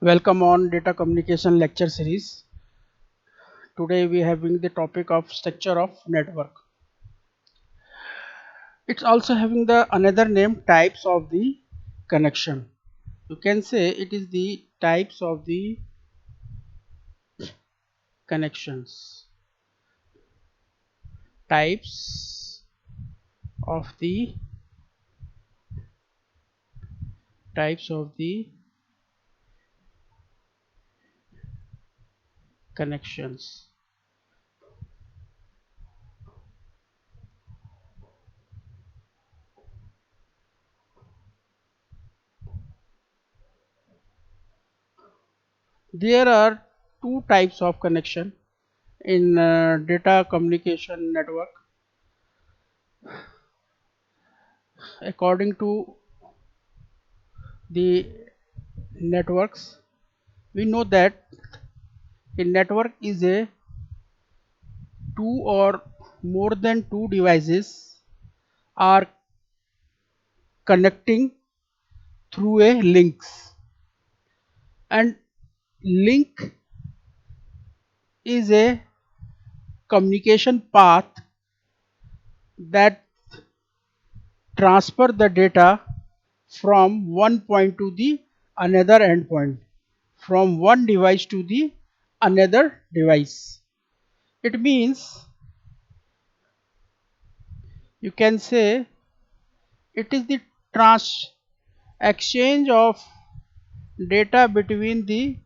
Welcome on data communication lecture series. Today we are having the topic of structure of network. It's also having the another name types of the connection. You can say it is the types of the connections. Types of the types of the connections. There are two types of connection in data communication network. According to the networks, we know that a network is a two or more than two devices are connecting through a links, and link is a communication path that transfer the data from one point to the another endpoint, from one device to the another device. It means you can say it is the trans exchange of data between the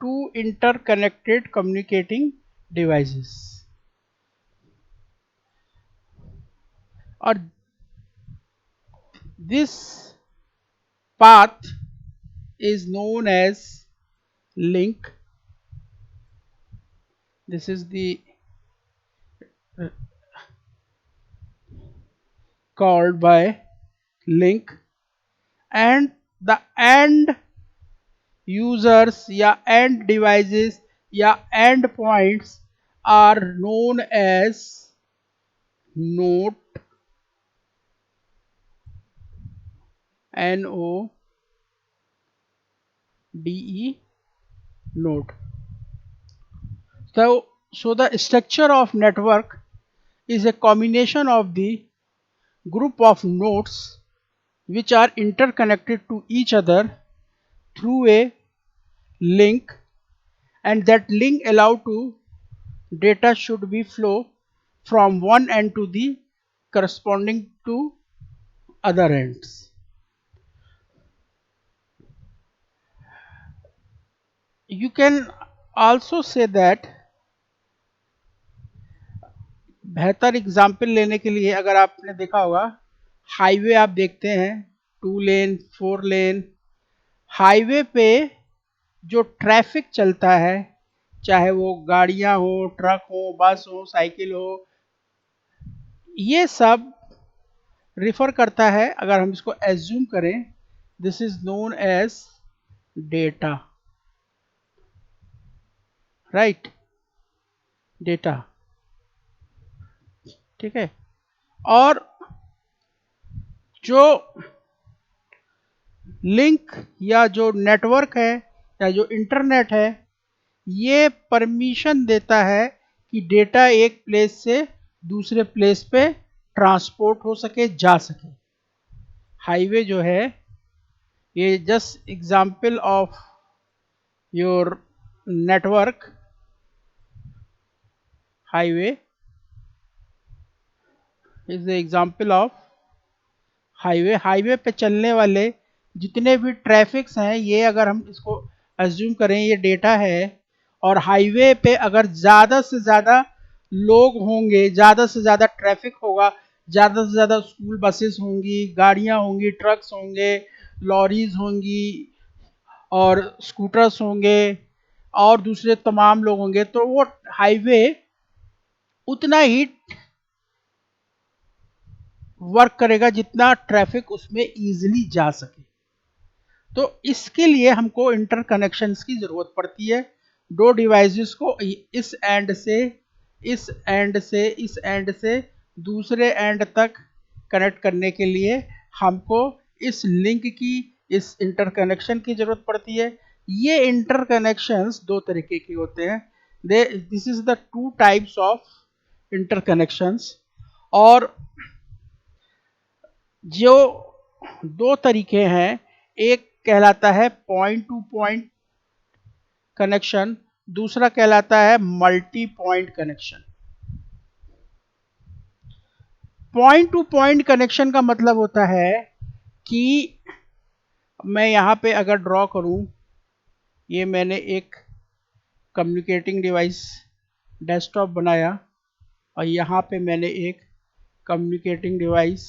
two interconnected communicating devices, or this path is known as link. This is the uh, called by link, and the end users या end devices या end points are known as node. NODE, node. So the structure of network is a combination of the group of nodes which are interconnected to each other through a link, and that link allow to data should be flow from one end to the corresponding to other ends. You can also say that बेहतर example लेने के लिए अगर आपने देखा होगा, highway आप देखते हैं, 2 लेन 4 लेन, हाईवे पे जो ट्रैफिक चलता है, चाहे वो गाड़ियां हो, ट्रक हो, बस हो, साइकिल हो, ये सब रिफर करता है, अगर हम इसको एज्यूम करें, this is known as data, right, data, ठीक है। और जो लिंक या जो नेटवर्क है या जो इंटरनेट है, ये परमिशन देता है कि डेटा एक प्लेस से दूसरे प्लेस पे ट्रांसपोर्ट हो सके, जा सके। हाईवे जो है ये just example of your network. Highway is the example of highway. Highway पे चलने वाले जितने भी ट्रैफिक्स हैं, ये अगर हम इसको अज्यूम करें ये डेटा है, और हाईवे पे अगर ज़्यादा से ज़्यादा लोग होंगे, ज़्यादा से ज़्यादा ट्रैफिक होगा, ज़्यादा से ज़्यादा स्कूल बसेस होंगी, गाड़ियाँ होंगी, ट्रक्स होंगे, लॉरीज होंगी और स्कूटर्स होंगे और दूसरे तमाम लोग होंगे, तो वो हाईवे उतना ही वर्क करेगा जितना ट्रैफिक उसमें इजीली जा सके। तो इसके लिए हमको इंटरकनेक्शंस की जरूरत पड़ती है। दो डिवाइसेस को इस एंड से इस एंड से इस एंड से दूसरे एंड तक कनेक्ट करने के लिए हमको इस लिंक की, इस इंटरकनेक्शन की जरूरत पड़ती है। ये इंटरकनेक्शंस दो तरीके के होते हैं। This is the two types of interconnections. और जो दो तरीके हैं, एक कहलाता है पॉइंट टू पॉइंट कनेक्शन, दूसरा कहलाता है multi point connection. Point two point connection का मतलब होता है कि मैं यहां पे अगर ड्रॉ करूं, ये मैंने एक कम्युनिकेटिंग डिवाइस डेस्कटॉप बनाया और यहाँ पे मैंने एक कम्युनिकेटिंग डिवाइस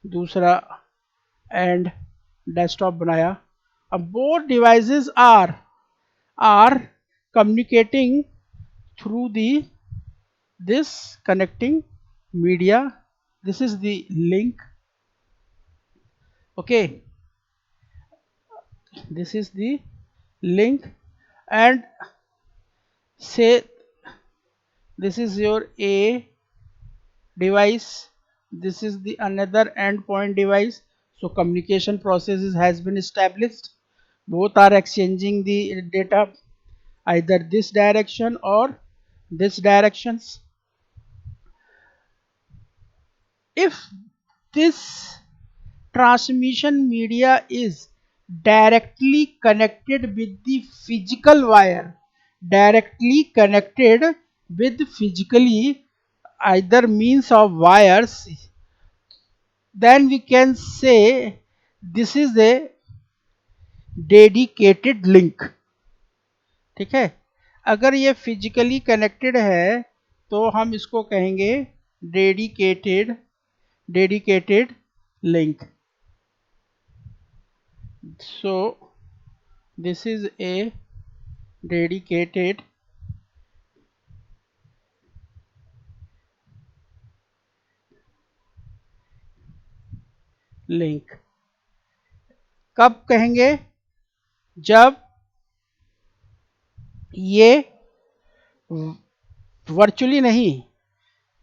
दूसरा एंड डेस्कटॉप बनाया। अब both devices are communicating through the this connecting media. This is the link. Okay, this is the link, and say this is your A device, this is the another endpoint device. So communication processes has been established. Both are exchanging the data either this direction or this directions. If this transmission media is directly connected with the physical wire, directly connected with physically either means of wires, then we can say this is a dedicated link. ठीक है, अगर ये physically connected है तो हम इसको कहेंगे dedicated link. So this is a dedicated link. कब कहेंगे? जब ये वर्चुअली नहीं,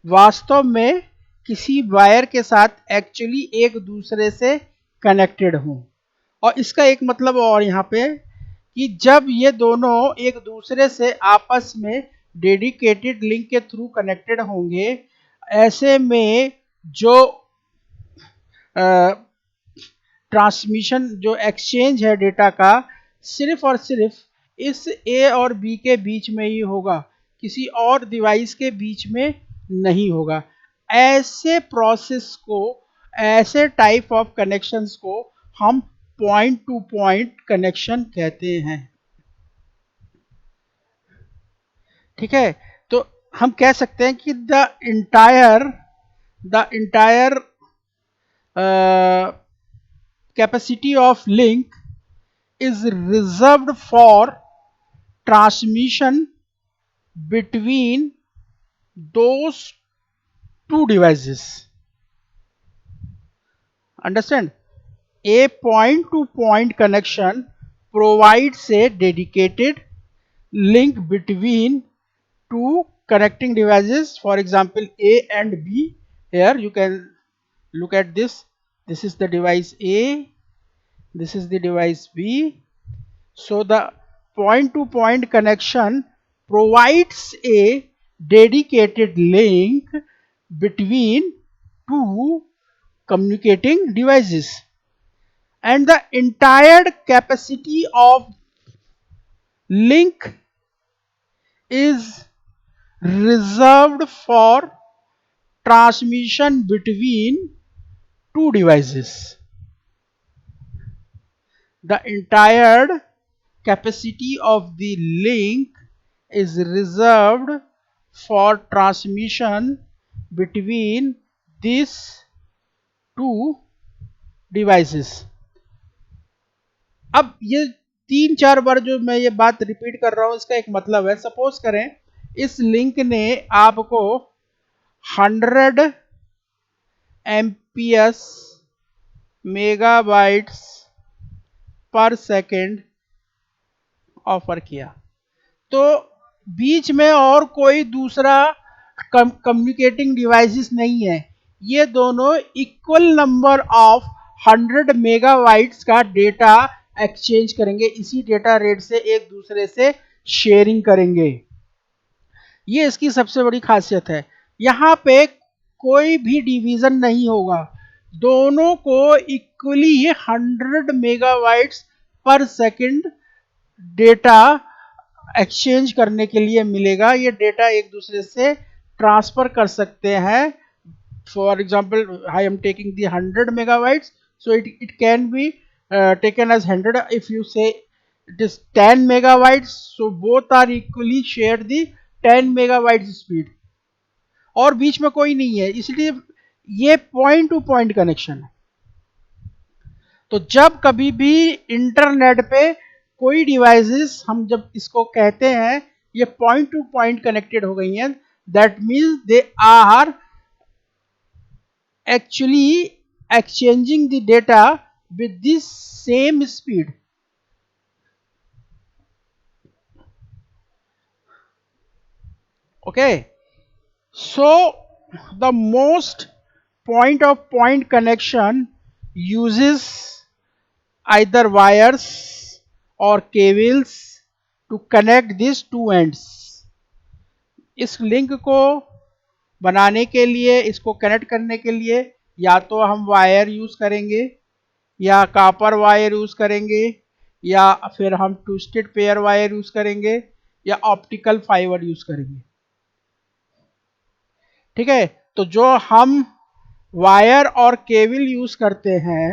वास्तव में किसी वायर के साथ एक्चुअली एक दूसरे से कनेक्टेड हो. और इसका एक मतलब और यहाँ पे कि जब ये दोनों एक दूसरे से आपस में डेडिकेटेड लिंक के थ्रू कनेक्टेड होंगे, ऐसे में जो ट्रांसमिशन जो एक्सचेंज है डेटा का, सिर्फ और सिर्फ इस ए और बी के बीच में ही होगा, किसी और डिवाइस के बीच में नहीं होगा. ऐसे प्रोसेस को, ऐसे टाइप ऑफ कनेक्शंस को हम पॉइंट टू पॉइंट कनेक्शन कहते हैं. ठीक है, तो हम कह सकते हैं कि the entire capacity of link is reserved for transmission between those two devices. Understand? A point to point connection provides a dedicated link between two connecting devices, for example A and B. Here you can look at this. This is the device A, this is the device B. So the point to point connection provides a dedicated link between two communicating devices, and the entire capacity of link is reserved for transmission between two devices. The entire capacity of the link is reserved for transmission between these two devices. अब ये 3-4 बार जो मैं ये बात repeat कर रहा हूं, इसका एक मतलब है, सपोज करें इस लिंक ने आपको 100 एमपीएस मेगाबाइट्स पर सेकेंड ऑफर किया, तो बीच में और कोई दूसरा कम्युनिकेटिंग डिवाइसेस नहीं है, ये दोनों इक्वल नंबर ऑफ 100 मेगाबाइट्स का डेटा एक्सचेंज करेंगे, इसी डेटा रेट से एक दूसरे से शेयरिंग करेंगे। ये इसकी सबसे बड़ी खासियत है। यहाँ पे कोई भी डिवीजन नहीं होगा, दोनों को इक्वली 100 मेगाबाइट्स पर सेकंड डेटा एक्सचेंज करने के लिए मिलेगा। ये डेटा एक दूसरे से ट्रांसफर कर सकते हैं। For example, I am taking the 100 megabytes, so it can be taken as 100. If you say it is 10 megabytes, so both are equally share the 10 megabytes speed, और बीच में कोई नहीं है, इसलिए ये पॉइंट टू पॉइंट कनेक्शन है। तो जब कभी भी इंटरनेट पे कोई डिवाइसेस, हम जब इसको कहते हैं ये पॉइंट टू पॉइंट कनेक्टेड हो गई हैं, that means they are actually exchanging the data with the same speed. Okay, so the most point of point connection uses either wires or cables to connect these two ends. इस link को बनाने के लिए, इसको connect करने के लिए या तो हम वायर यूज करेंगे, या कॉपर वायर यूज करेंगे, या फिर हम ट्विस्टेड पेयर वायर यूज करेंगे, या ऑप्टिकल फाइबर यूज करेंगे। ठीक है, तो जो हम वायर और केबल यूज करते हैं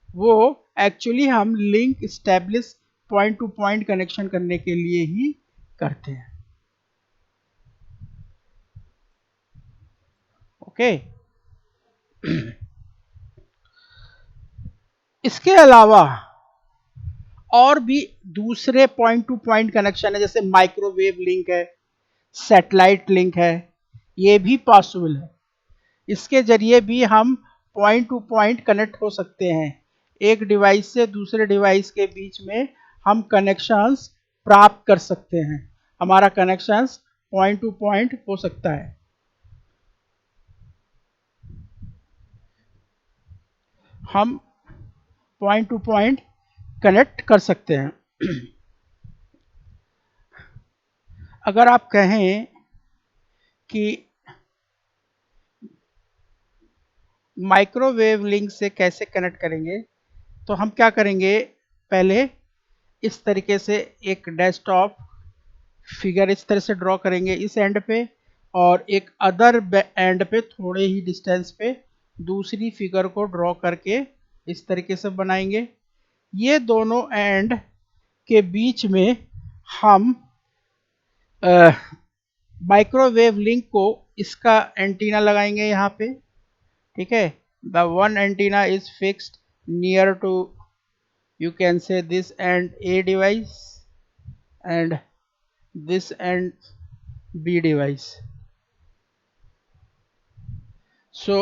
वो एक्चुअली हम link establish point two point connection करने के लिए ही करते हैं। ओके, इसके अलावा और भी दूसरे पॉइंट टू पॉइंट कनेक्शन है, जैसे माइक्रोवेव लिंक है, सैटेलाइट लिंक है, ये भी पॉसिबल है। इसके जरिए भी हम पॉइंट टू पॉइंट कनेक्ट हो सकते हैं। एक डिवाइस से दूसरे डिवाइस के बीच में हम कनेक्शंस प्राप्त कर सकते हैं, हमारा कनेक्शंस पॉइंट टू पॉइंट हो सकता है। हम पॉइंट टू पॉइंट कनेक्ट कर सकते हैं। अगर आप कहें कि माइक्रोवेव लिंक से कैसे कनेक्ट करेंगे, तो हम क्या करेंगे, पहले इस तरीके से एक डेस्कटॉप फिगर इस तरह से ड्रॉ करेंगे इस एंड पे, और एक अदर एंड पे थोड़े ही डिस्टेंस पे दूसरी फिगर को ड्रॉ करके इस तरीके से बनाएंगे। ये दोनों एंड के बीच में हम माइक्रोवेव लिंक को इसका एंटीना लगाएंगे यहाँ पे। ठीक है, the one antenna is fixed near to, you can say, this and A device and this and B device. So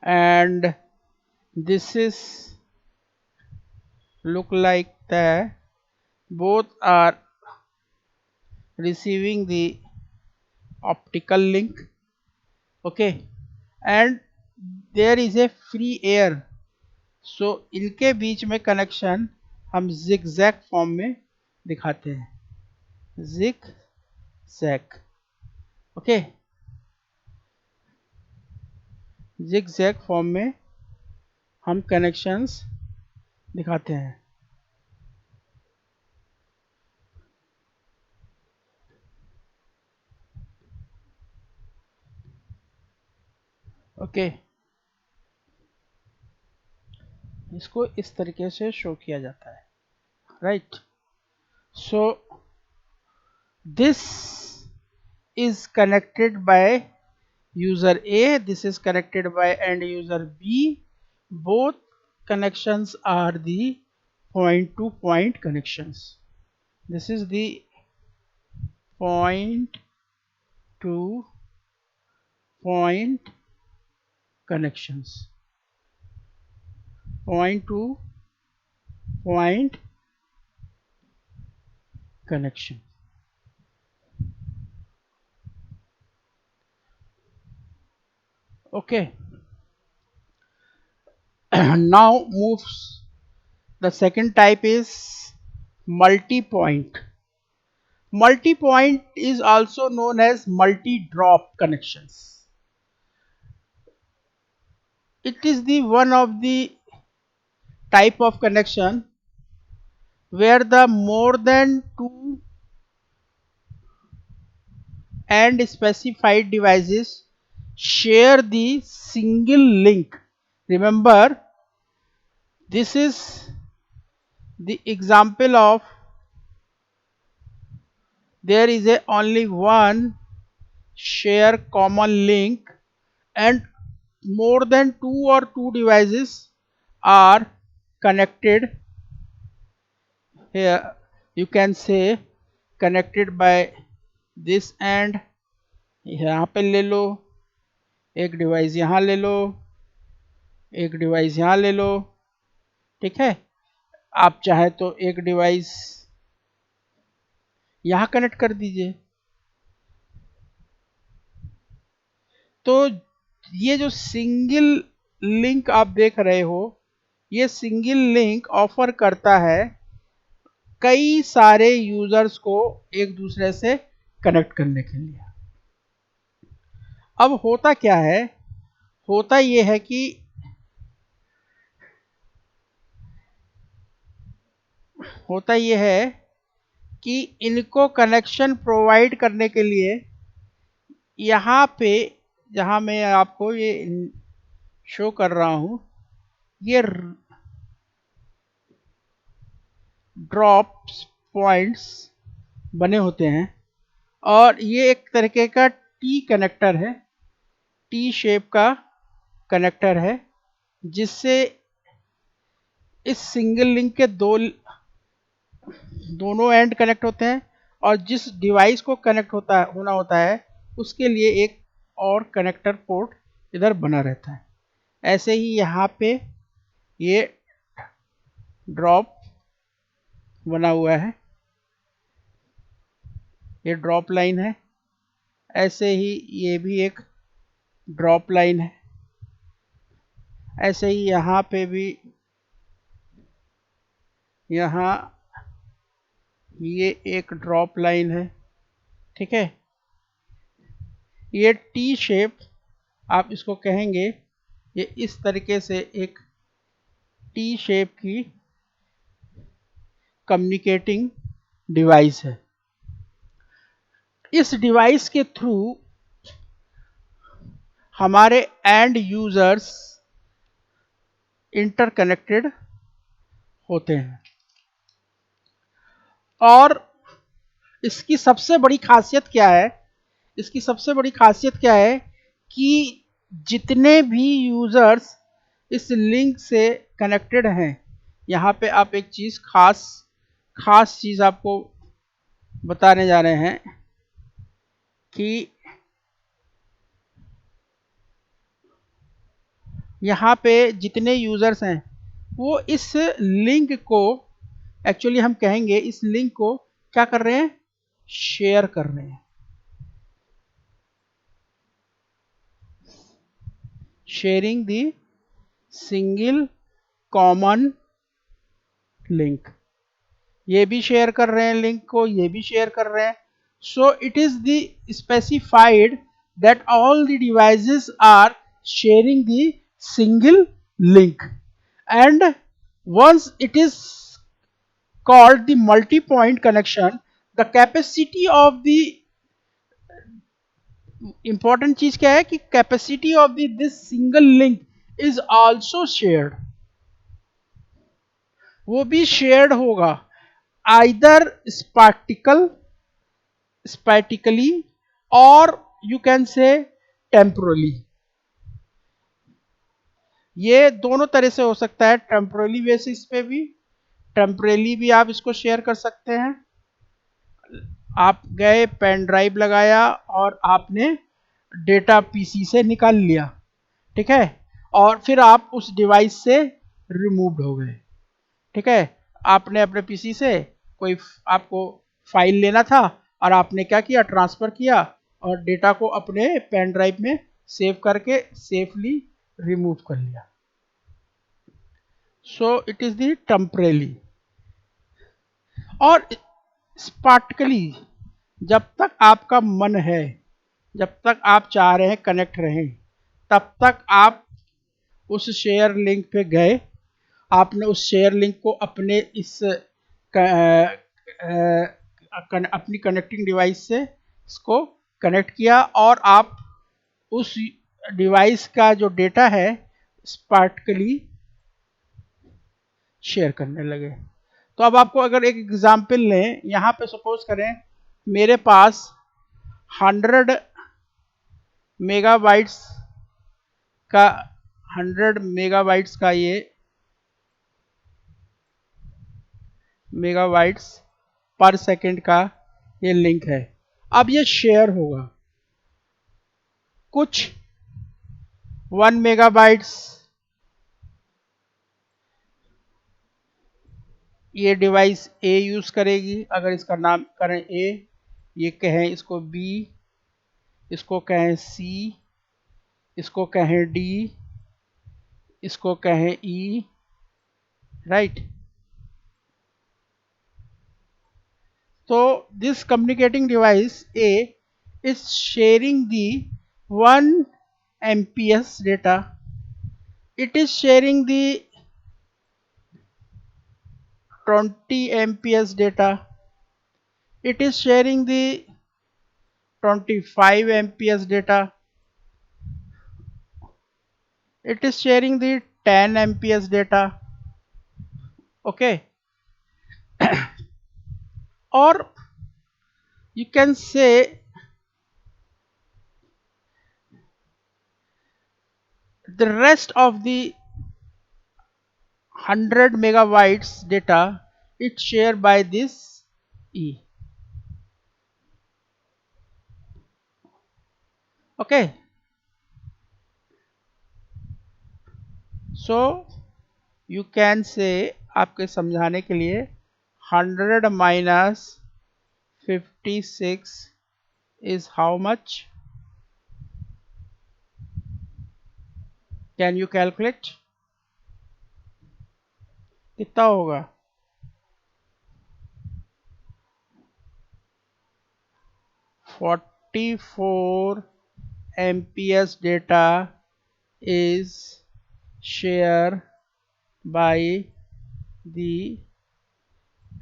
and this is look like that both are receiving the optical link. Okay, and there is a free air, so इनके बीच में connection हम zigzag form में दिखाते हैं, zigzag। Okay, zigzag form में हम connections दिखाते हैं। ओके, इसको इस तरीके से शो किया जाता है, right. So this is connected by user A, this is connected by and user B, both connections are the point to point connections. This is the point to point connections, point to point connection. Okay, Now moves the second type is multi-point. Multi-point is also known as multi-drop connections. It is the one of the type of connection where the more than two and specified devices share the single link. Remember, this is the example of there is a only one share common link and more than two devices are connected. Here you can say connected by this and यहाँ पे ले लो, एक device यहाँ ले लो, एक device यहाँ ले लो, ठीक है। आप चाहे तो एक डिवाइस यहाँ कनेक्ट कर दीजिए। तो ये जो सिंगल लिंक आप देख रहे हो, ये सिंगल लिंक ऑफर करता है कई सारे यूजर्स को एक दूसरे से कनेक्ट करने के लिए। अब होता क्या है, होता ये है कि इनको कनेक्शन प्रोवाइड करने के लिए यहाँ पे जहाँ मैं आपको ये शो कर रहा हूँ, ये ड्रॉप्स पॉइंट्स बने होते हैं और ये एक तरीके का टी कनेक्टर है, टी शेप का कनेक्टर है, जिससे इस सिंगल लिंक के दोनों एंड कनेक्ट होते हैं और जिस डिवाइस को कनेक्ट होना होता है उसके लिए एक और कनेक्टर पोर्ट इधर बना रहता है। ऐसे ही यहाँ पे ये ड्रॉप बना हुआ है, ये ड्रॉप लाइन है, ऐसे ही ये भी एक ड्रॉप लाइन है, ऐसे ही यहाँ पे भी, यहाँ ये एक ड्रॉप लाइन है, ठीक है। ये टी शेप आप इसको कहेंगे, ये इस तरीके से एक टी शेप की कम्युनिकेटिंग डिवाइस है। इस डिवाइस के थ्रू हमारे एंड यूजर्स इंटरकनेक्टेड होते हैं और इसकी सबसे बड़ी खासियत क्या है, इसकी सबसे बड़ी खासियत क्या है कि जितने भी यूजर्स इस लिंक से कनेक्टेड हैं, यहाँ पे आप एक चीज़ खास चीज़ आपको बताने जा रहे हैं कि यहाँ पे जितने यूजर्स हैं वो इस लिंक को, एक्चुअली हम कहेंगे इस लिंक को क्या कर रहे हैं, शेयर कर रहे हैं। शेयरिंग दी सिंगल कॉमन लिंक, ये भी शेयर कर रहे हैं लिंक को, ये भी शेयर कर रहे हैं। So it is the specified that all the devices are sharing the single link, and once it is called the multi-point connection, the capacity of the important चीज क्या है कि capacity of the this single link is also shared, वो भी shared होगा either spatically or you can say temporally। ये दोनों तरह से हो सकता है, टेम्पोरली बेसिस पे भी, टेम्परेली भी आप इसको शेयर कर सकते हैं। आप गए, पेन ड्राइव लगाया और आपने डेटा पीसी से निकाल लिया, ठीक है, और फिर आप उस डिवाइस से रिमूव्ड हो गए, ठीक है। आपने अपने पीसी से कोई आपको फाइल लेना था और आपने क्या किया, ट्रांसफर किया और डेटा को अपने पेन ड्राइव में सेव करके सेफली रिमूव कर लिया। सो इट इज द टेम्परेली। और स्पार्टिकली जब तक आपका मन है, जब तक आप चाह रहे हैं कनेक्ट रहें, तब तक आप उस शेयर लिंक पे गए, आपने उस शेयर लिंक को अपने इस अपनी कनेक्टिंग डिवाइस से इसको कनेक्ट किया और आप उस डिवाइस का जो डेटा है स्पार्टिकली शेयर करने लगे। तो अब आपको अगर एक एग्जांपल लें, यहाँ पे सपोज करें मेरे पास 100 मेगाबाइट्स का 100 मेगाबाइट्स का ये मेगाबाइट्स पर सेकंड का ये लिंक है। अब ये शेयर होगा, कुछ 1 मेगाबाइट्स ये डिवाइस ए यूज करेगी, अगर इसका नाम करें ए, ये कहें इसको बी, इसको कहें सी, इसको कहें डी, इसको कहें ई, राइट। तो this communicating device A is sharing the 1 MPS data. It is sharing the 20 MPS data. It is sharing the 25 MPS data. It is sharing the 10 MPS data. Okay. Or you can say the rest of the 100 megabytes data it's shared by this E. Okay. So you can say, आपके समझाने के लिए 100 minus 56 is how much? Can you calculate? कितना होगा? 44 MPS data is shared by the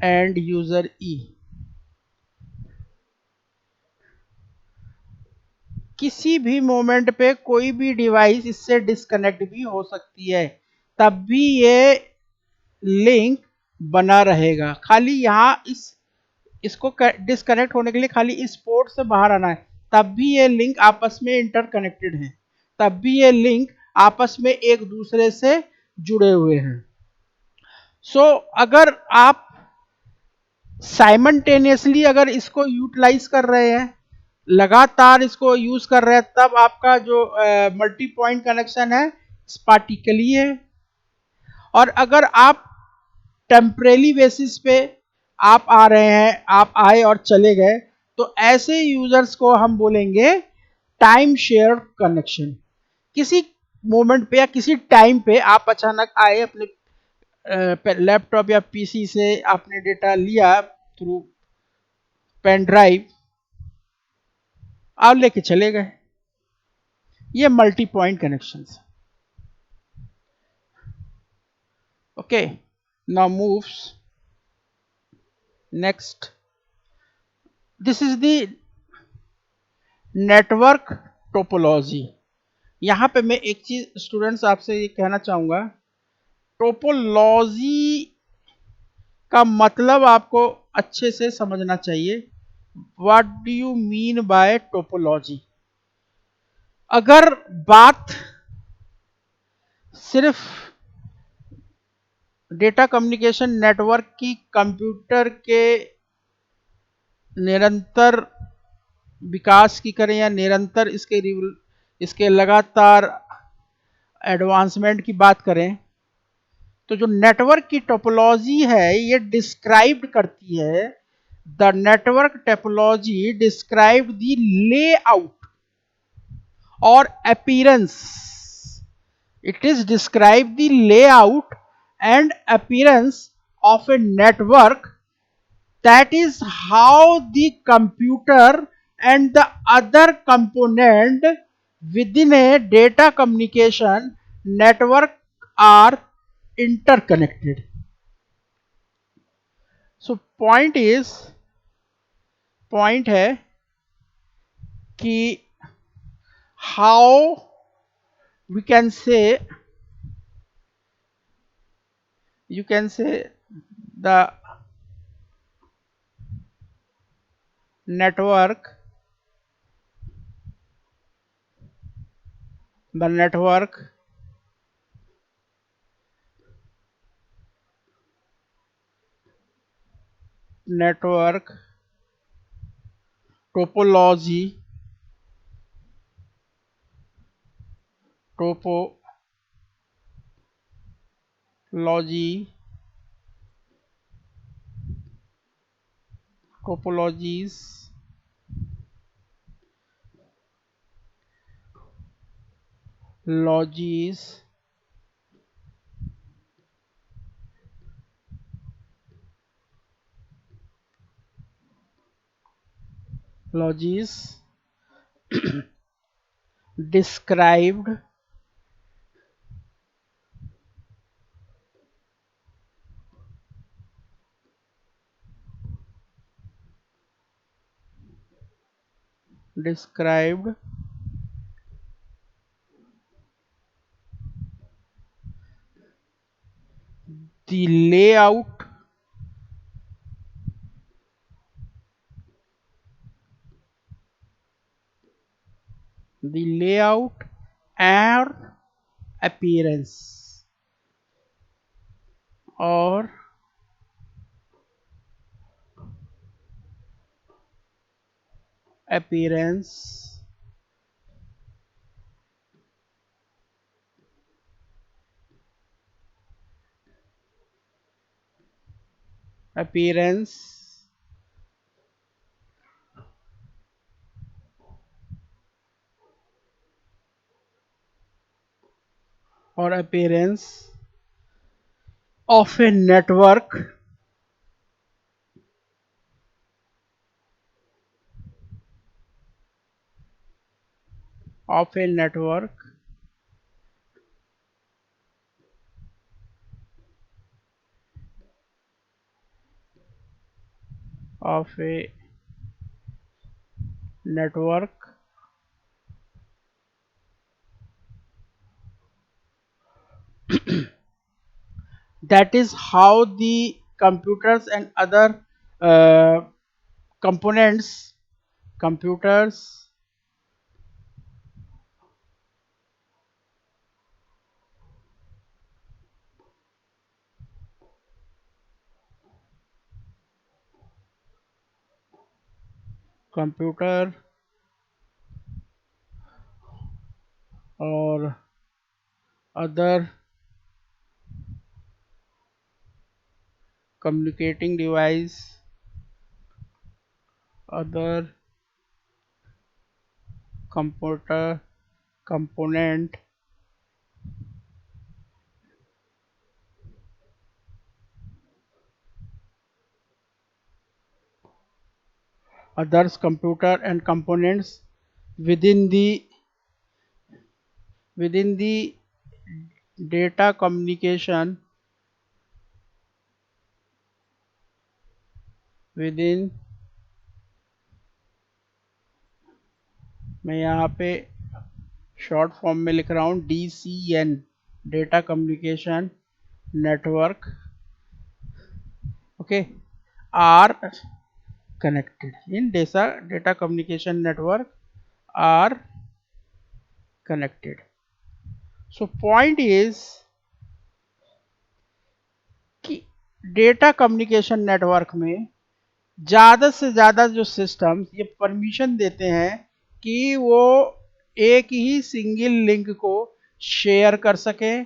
end user E. किसी भी moment पे कोई भी डिवाइस इससे डिस्कनेक्ट भी हो सकती है, तब भी ये लिंक बना रहेगा। खाली यहाँ इसको डिस्कनेक्ट होने के लिए खाली इस पोर्ट से बाहर आना है, तब भी ये लिंक आपस में इंटरकनेक्टेड है, तब भी ये लिंक आपस में एक दूसरे से जुड़े हुए हैं। सो अगर आप साइमल्टेनियसली अगर इसको यूटिलाइज कर रहे हैं, लगातार इसको यूज कर रहे हैं, तब आपका जो मल्टी पॉइंट कनेक्शन है स्पार्टिकली है। और अगर आप टेम्परेरी बेसिस पे आप आ रहे हैं, आप आए और चले गए, तो ऐसे यूजर्स को हम बोलेंगे टाइम शेयर कनेक्शन। किसी मोमेंट पे या किसी टाइम पे आप अचानक आए, अपने लैपटॉप या पीसी से आपने डेटा लिया थ्रू पेन ड्राइव, आप लेके चले गए, ये multi point connections. Okay, now moves next, this is the network topology. यहां पे मैं एक चीज स्टूडेंट्स आपसे ये कहना चाहूंगा, टोपोलॉजी का मतलब आपको अच्छे से समझना चाहिए। What do you mean by topology? अगर बात सिर्फ डेटा कम्युनिकेशन नेटवर्क की कंप्यूटर के निरंतर विकास की करें या निरंतर इसके लगातार एडवांसमेंट की बात करें, तो जो नेटवर्क की टोपोलॉजी है ये डिस्क्राइब करती है, the network topology describe the layout और appearance, it is describe the layout and appearance of a network. That is how the computer and the other component within a data communication network are interconnected. So point है कि how we can say, you can say the network the network network topology topology topologies logies logies described described the layout and appearance or appearance appearance or appearance of a network of a network of a network that is how the computers and other uh, components computers computer or other communicating device other computer component others computer and components within the data communication within मैं यहाँ पे short form में लिख रहा हूँ DCN data communication network okay are connected in data communication network are connected. So point is कि data communication network में ज़्यादा से ज़्यादा जो सिस्टम ये परमिशन देते हैं कि वो एक ही सिंगल लिंक को शेयर कर सकें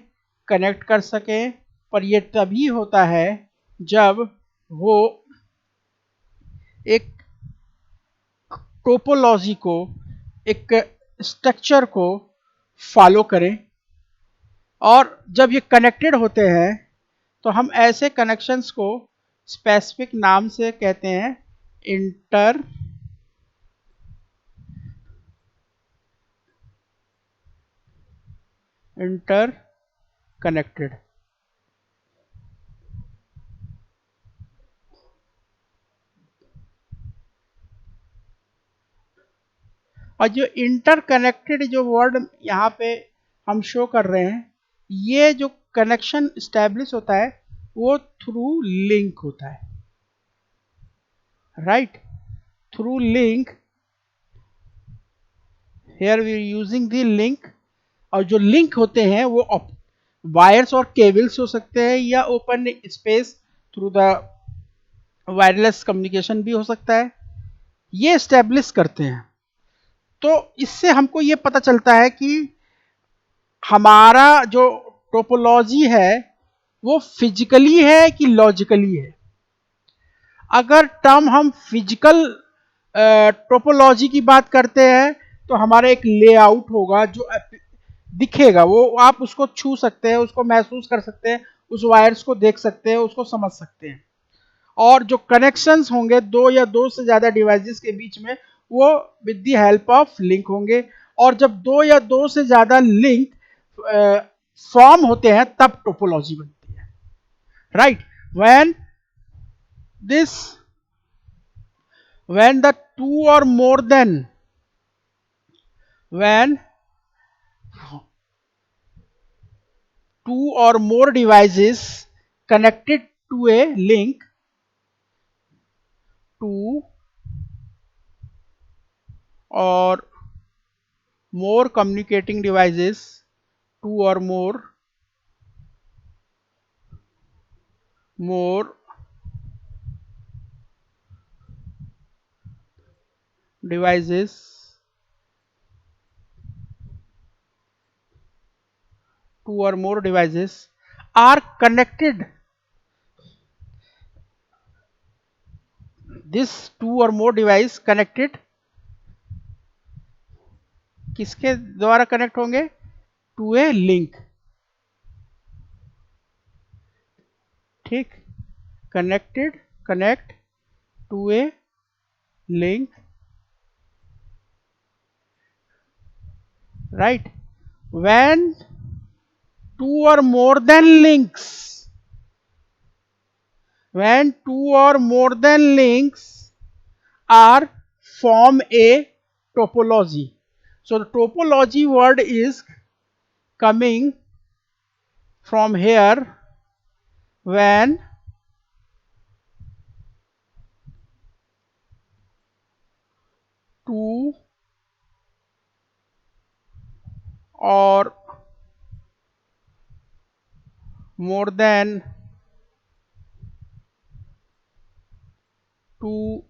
कनेक्ट कर सकें पर ये तभी होता है जब वो एक टोपोलॉजी को एक स्ट्रक्चर को फॉलो करें और जब ये कनेक्टेड होते हैं तो हम ऐसे कनेक्शंस को स्पेसिफिक नाम से कहते हैं इंटर इंटर कनेक्टेड। और जो इंटरकनेक्टेड जो वर्ड यहाँ पे हम शो कर रहे हैं, ये जो कनेक्शन स्टैब्लिश होता है वो थ्रू लिंक होता है, right. Through link, here we using the link. और जो लिंक होते हैं वो वायर्स और केबल्स हो सकते हैं या open space through the wireless communication भी हो सकता है, ये स्टैब्लिश करते हैं। तो इससे हमको ये पता चलता है कि हमारा जो टोपोलॉजी है वो फिजिकली है कि लॉजिकली है। अगर टर्म हम फिजिकल टोपोलॉजी की बात करते हैं तो हमारा एक लेआउट होगा जो दिखेगा, वो आप उसको छू सकते हैं, उसको महसूस कर सकते हैं, उस वायर्स को देख सकते हैं, उसको समझ सकते हैं। और जो कनेक्शंस होंगे दो या दो से ज्यादा डिवाइसेस के बीच में, वो with the help of link होंगे। और जब दो या दो से ज्यादा लिंक फॉर्म होते हैं तब टोपोलॉजी बनती है, right. When this when the two or more than when two or more devices connected to a link, two or more communicating devices, two or more devices, two or more devices are connected. This two or more device connected किसके द्वारा connect होंगे? To a link, ठीक। Connected, connect to a link, right? When two or more than links, when two or more than links are form a topology. So the topology word is coming from here. When two or more than two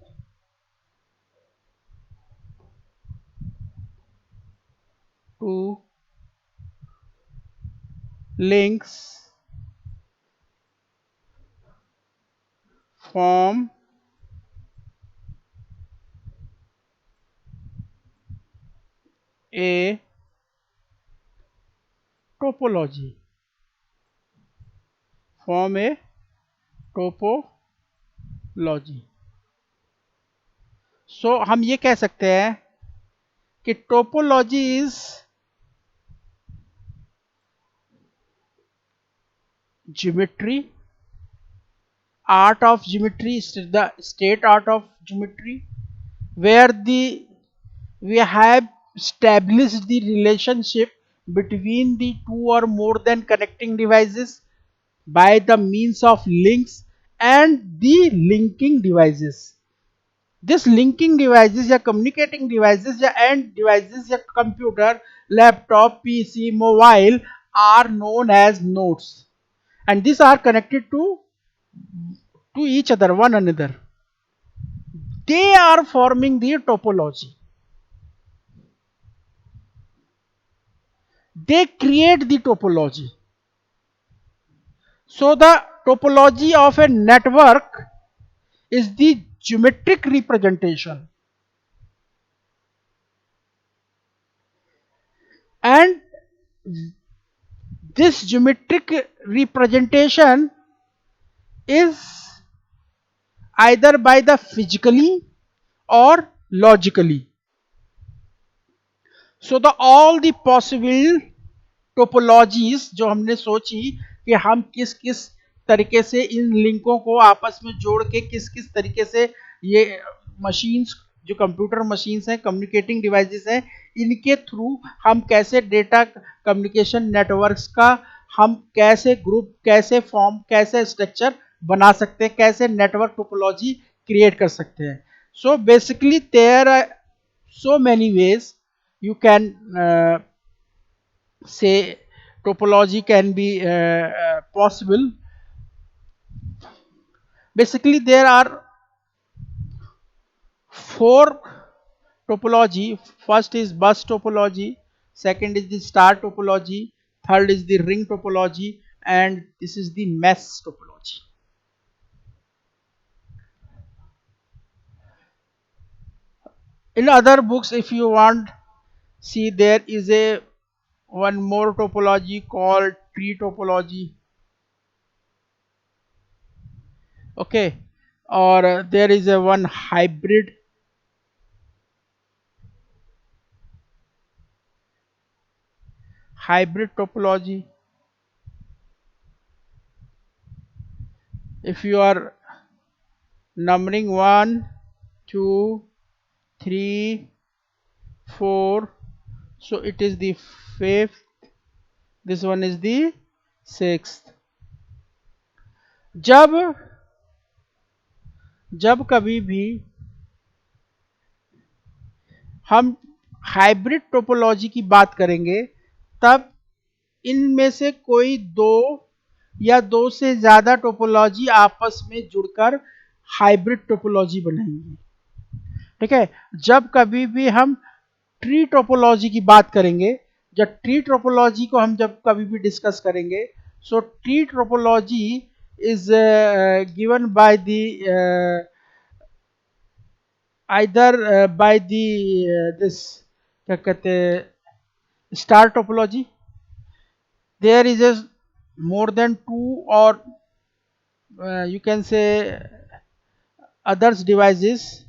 links form a topology, form a topology. So हम ये कह सकते हैं कि topology is geometry, art of geometry, the state art of geometry, where we have established the relationship between the two or more than connecting devices by the means of links and the linking devices. This linking devices या communicating devices या end devices या computer, laptop, PC, mobile are known as nodes, and these are connected to each other, one another. They are forming the topology. They create the topology. So the topology of a network is the geometric representation, and this geometric representation is either by the physically or logically. So the all the possible topologies जो हमने सोची कि हम किस किस तरीके से इन लिंकों को आपस में जोड़ के किस किस तरीके से ये मशीन्स जो कंप्यूटर मशीन्स हैं, कम्युनिकेटिंग डिवाइसेस हैं, इनके थ्रू हम कैसे डेटा कम्युनिकेशन नेटवर्क्स का हम कैसे ग्रुप, कैसे फॉर्म, कैसे स्ट्रक्चर बना सकते हैं, कैसे नेटवर्क टोपोलॉजी क्रिएट कर सकते हैं. So basically there are so many ways you can say topology can be possible. Basically there are four topology. First is bus topology, second is the star topology, third is the ring topology, and this is the mesh topology. In other books, if you want, see there is a one more topology called tree topology. Okay, or there is a one hybrid topology. If you are numbering 1, 2, 3, 4, so it is the fifth, this one is the sixth. जब कभी भी हम hybrid topology की बात करेंगे तब इनमें से कोई दो या दो से ज्यादा टोपोलॉजी आपस में जुड़कर हाइब्रिड टोपोलॉजी बनाएंगे. ठीक है. जब कभी भी हम ट्री टोपोलॉजी की बात करेंगे, जब ट्री टोपोलॉजी को हम जब कभी भी डिस्कस करेंगे, सो tree topology is given by the either by the this क्या कहते हैं star topology. there is a more than two or you can say others devices,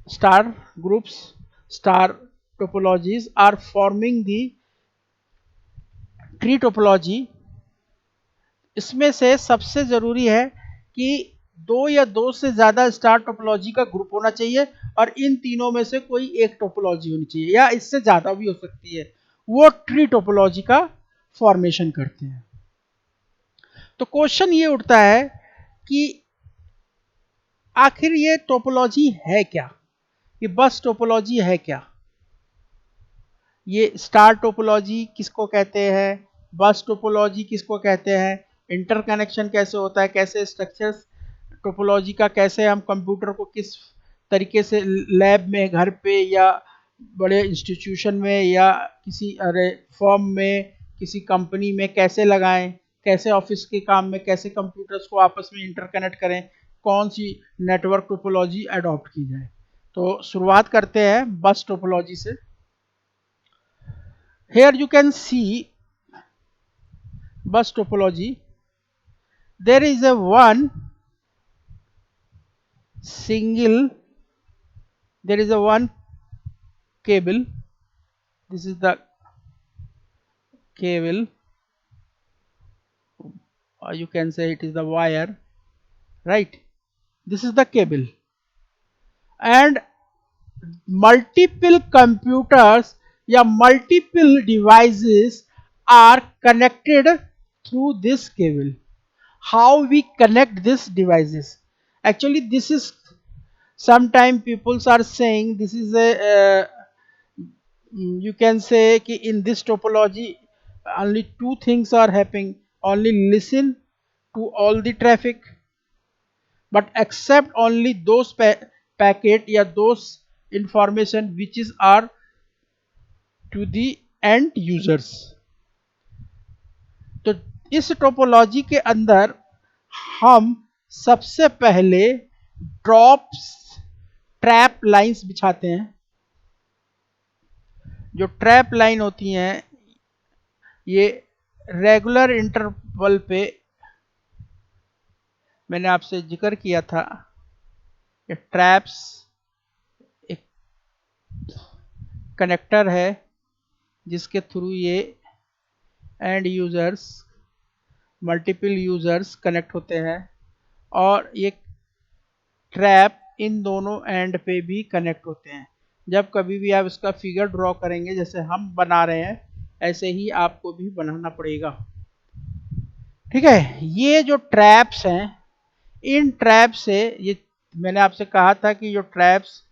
star groups, star topologies are forming the tree topology. इसमें से सबसे जरूरी है कि दो या दो से ज्यादा स्टार टोपोलॉजी का ग्रुप होना चाहिए और इन तीनों में से कोई एक टोपोलॉजी होनी चाहिए या इससे ज्यादा भी हो सकती है, वो ट्री टोपोलॉजी का फॉर्मेशन करते हैं. तो क्वेश्चन ये उठता है कि आखिर ये टोपोलॉजी है क्या, ये बस टोपोलॉजी है क्या, ये स्टार टोपोलॉजी किसको कहते हैं, बस टोपोलॉजी किसको कहते हैं, इंटरकनेक्शन कैसे होता है, कैसे स्ट्रक्चर्स टोपोलॉजी का, कैसे हम कंप्यूटर को किस तरीके से लैब में, घर पे या बड़े इंस्टीट्यूशन में या किसी फर्म में, किसी कंपनी में कैसे लगाएं, कैसे ऑफिस के काम में कैसे कंप्यूटर्स को आपस में इंटरकनेक्ट करें, कौन सी नेटवर्क टोपोलॉजी अडॉप्ट की जाए. तो शुरुआत करते हैं बस टोपोलॉजी से. Here you can see bus topology. There is a one single, there is a one cable. This is the cable, or you can say it is the wire, right? This is the cable, and multiple computers या multiple devices are connected through this cable. How we connect these devices? Actually, this is sometimes people are saying this is a you can say कि in this topology only two things are happening, only listen to all the traffic but accept only those packet या those information which is are to the end users. तो इस topology के अंदर हम सबसे पहले drops trap lines बिछाते हैं. जो ट्रैप लाइन होती हैं ये रेगुलर इंटरवल पे मैंने आपसे जिक्र किया था कि ट्रैप्स एक कनेक्टर है जिसके थ्रू ये and users multiple users connect होते हैं, और ये ट्रैप इन दोनों एंड पे भी कनेक्ट होते हैं। जब कभी भी आप इसका फिगर ड्रॉ करेंगे, जैसे हम बना रहे हैं, ऐसे ही आपको भी बनाना पड़ेगा। ठीक है, ये जो ट्रैप्स हैं, इन ट्रैप से ये मैंने आपसे कहा था कि जो ट्रैप्स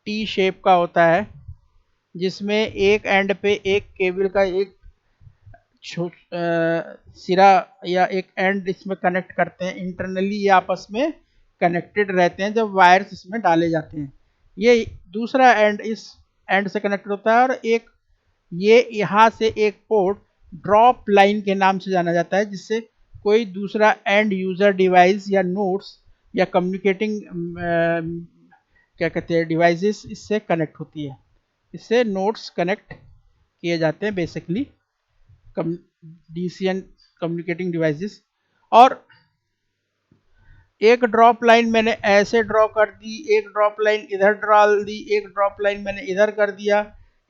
टी शेप का होता है, जिसमें एक एंड पे एक केबल का एक सिरा या एक एंड इसमें कनेक्ट करते हैं। इंटरनली ये आपस में कनेक्टेड रहते हैं जब वायर्स इसमें डाले जाते हैं। ये दूसरा एंड इस एंड से कनेक्टेड होता है, और एक ये यहाँ से एक पोर्ट ड्रॉप लाइन के नाम से जाना जाता है, जिससे कोई दूसरा एंड यूजर डिवाइस या नोड्स या कम्युनिकेटिंग क्या कहते हैं डिवाइसेस इससे कनेक्ट होती है। इससे नोड्स कनेक्ट किए जाते हैं बेसिकली डीसीएन कम्युनिकेटिंग डिवाइसेस। और एक ड्रॉप लाइन मैंने ऐसे ड्रॉ कर दी, एक ड्रॉप लाइन इधर डाल दी, एक ड्रॉप लाइन मैंने इधर कर दिया,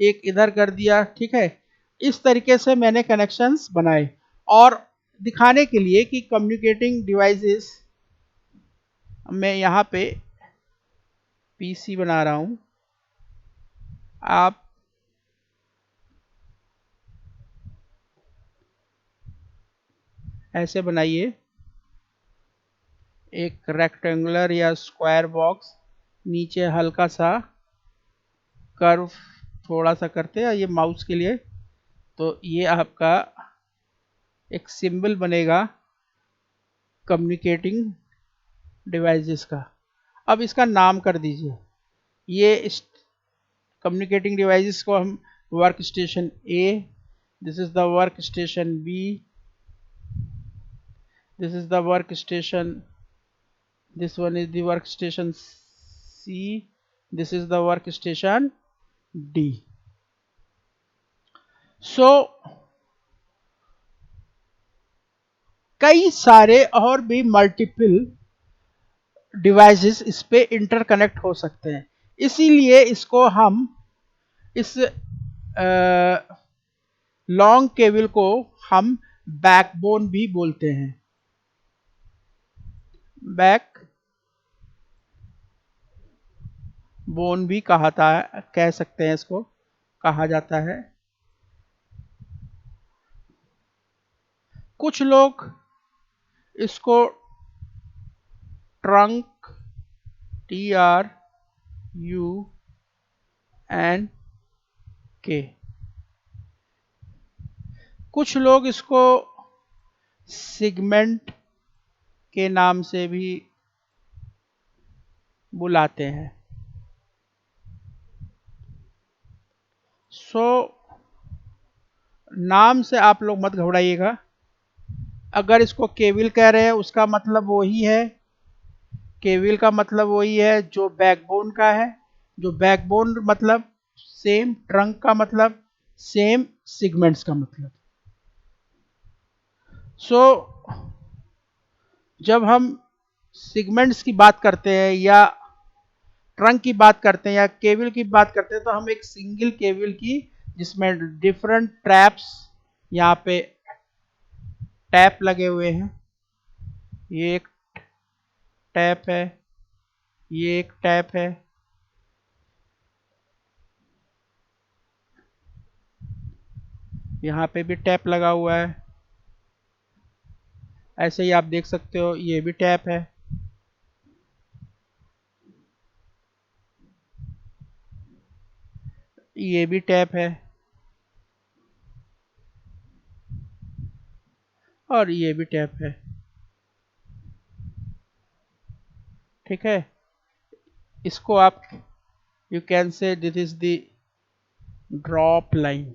एक इधर कर दिया। ठीक है, इस तरीके से मैंने कनेक्शंस बनाए, और दिखाने के लिए कि कम्युनिकेटिंग डिवाइसेस, मैं यहाँ पे पीसी बना रहा हूँ, आप ऐसे बनाइए एक रेक्टेंगुलर या स्क्वायर बॉक्स, नीचे हल्का सा कर्व थोड़ा सा करते हैं ये माउस के लिए, तो ये आपका एक सिंबल बनेगा कम्युनिकेटिंग डिवाइसेस का। अब इसका नाम कर दीजिए, ये इस कम्युनिकेटिंग डिवाइसेस को हम work station A, this is the work station B, this is the work station, this one is the workstation C, this is the workstation D. So कई सारे और भी मल्टीपल डिवाइसेस इस पे इंटरकनेक्ट हो सकते हैं, इसीलिए इसको हम इस लॉन्ग केबल को हम बैकबोन भी बोलते हैं। बैकबोन भी कह सकते हैं, इसको कहा जाता है। कुछ लोग इसको ट्रंक, TRUNK, कुछ लोग इसको सेगमेंट के नाम से भी बुलाते हैं। सो नाम से आप लोग मत घबराइएगा, अगर इसको केबल कह रहे हैं उसका मतलब वही है, केबल का मतलब वही है जो बैकबोन का है, जो बैकबोन मतलब सेम, ट्रंक का मतलब सेम, सेगमेंट्स का मतलब। सो जब हम सेगमेंट्स की बात करते हैं या ट्रंक की बात करते हैं या केबल की बात करते हैं, तो हम एक सिंगल केबल की, जिसमें डिफरेंट ट्रैप्स, यहाँ पे टैप लगे हुए हैं, ये एक टैप है, ये एक टैप है, यहाँ पे भी टैप लगा हुआ है, ऐसे ही आप देख सकते हो ये भी टैप है, ये भी टैप है, और ये भी टैप है। ठीक है, इसको आप you can say this is the drop line,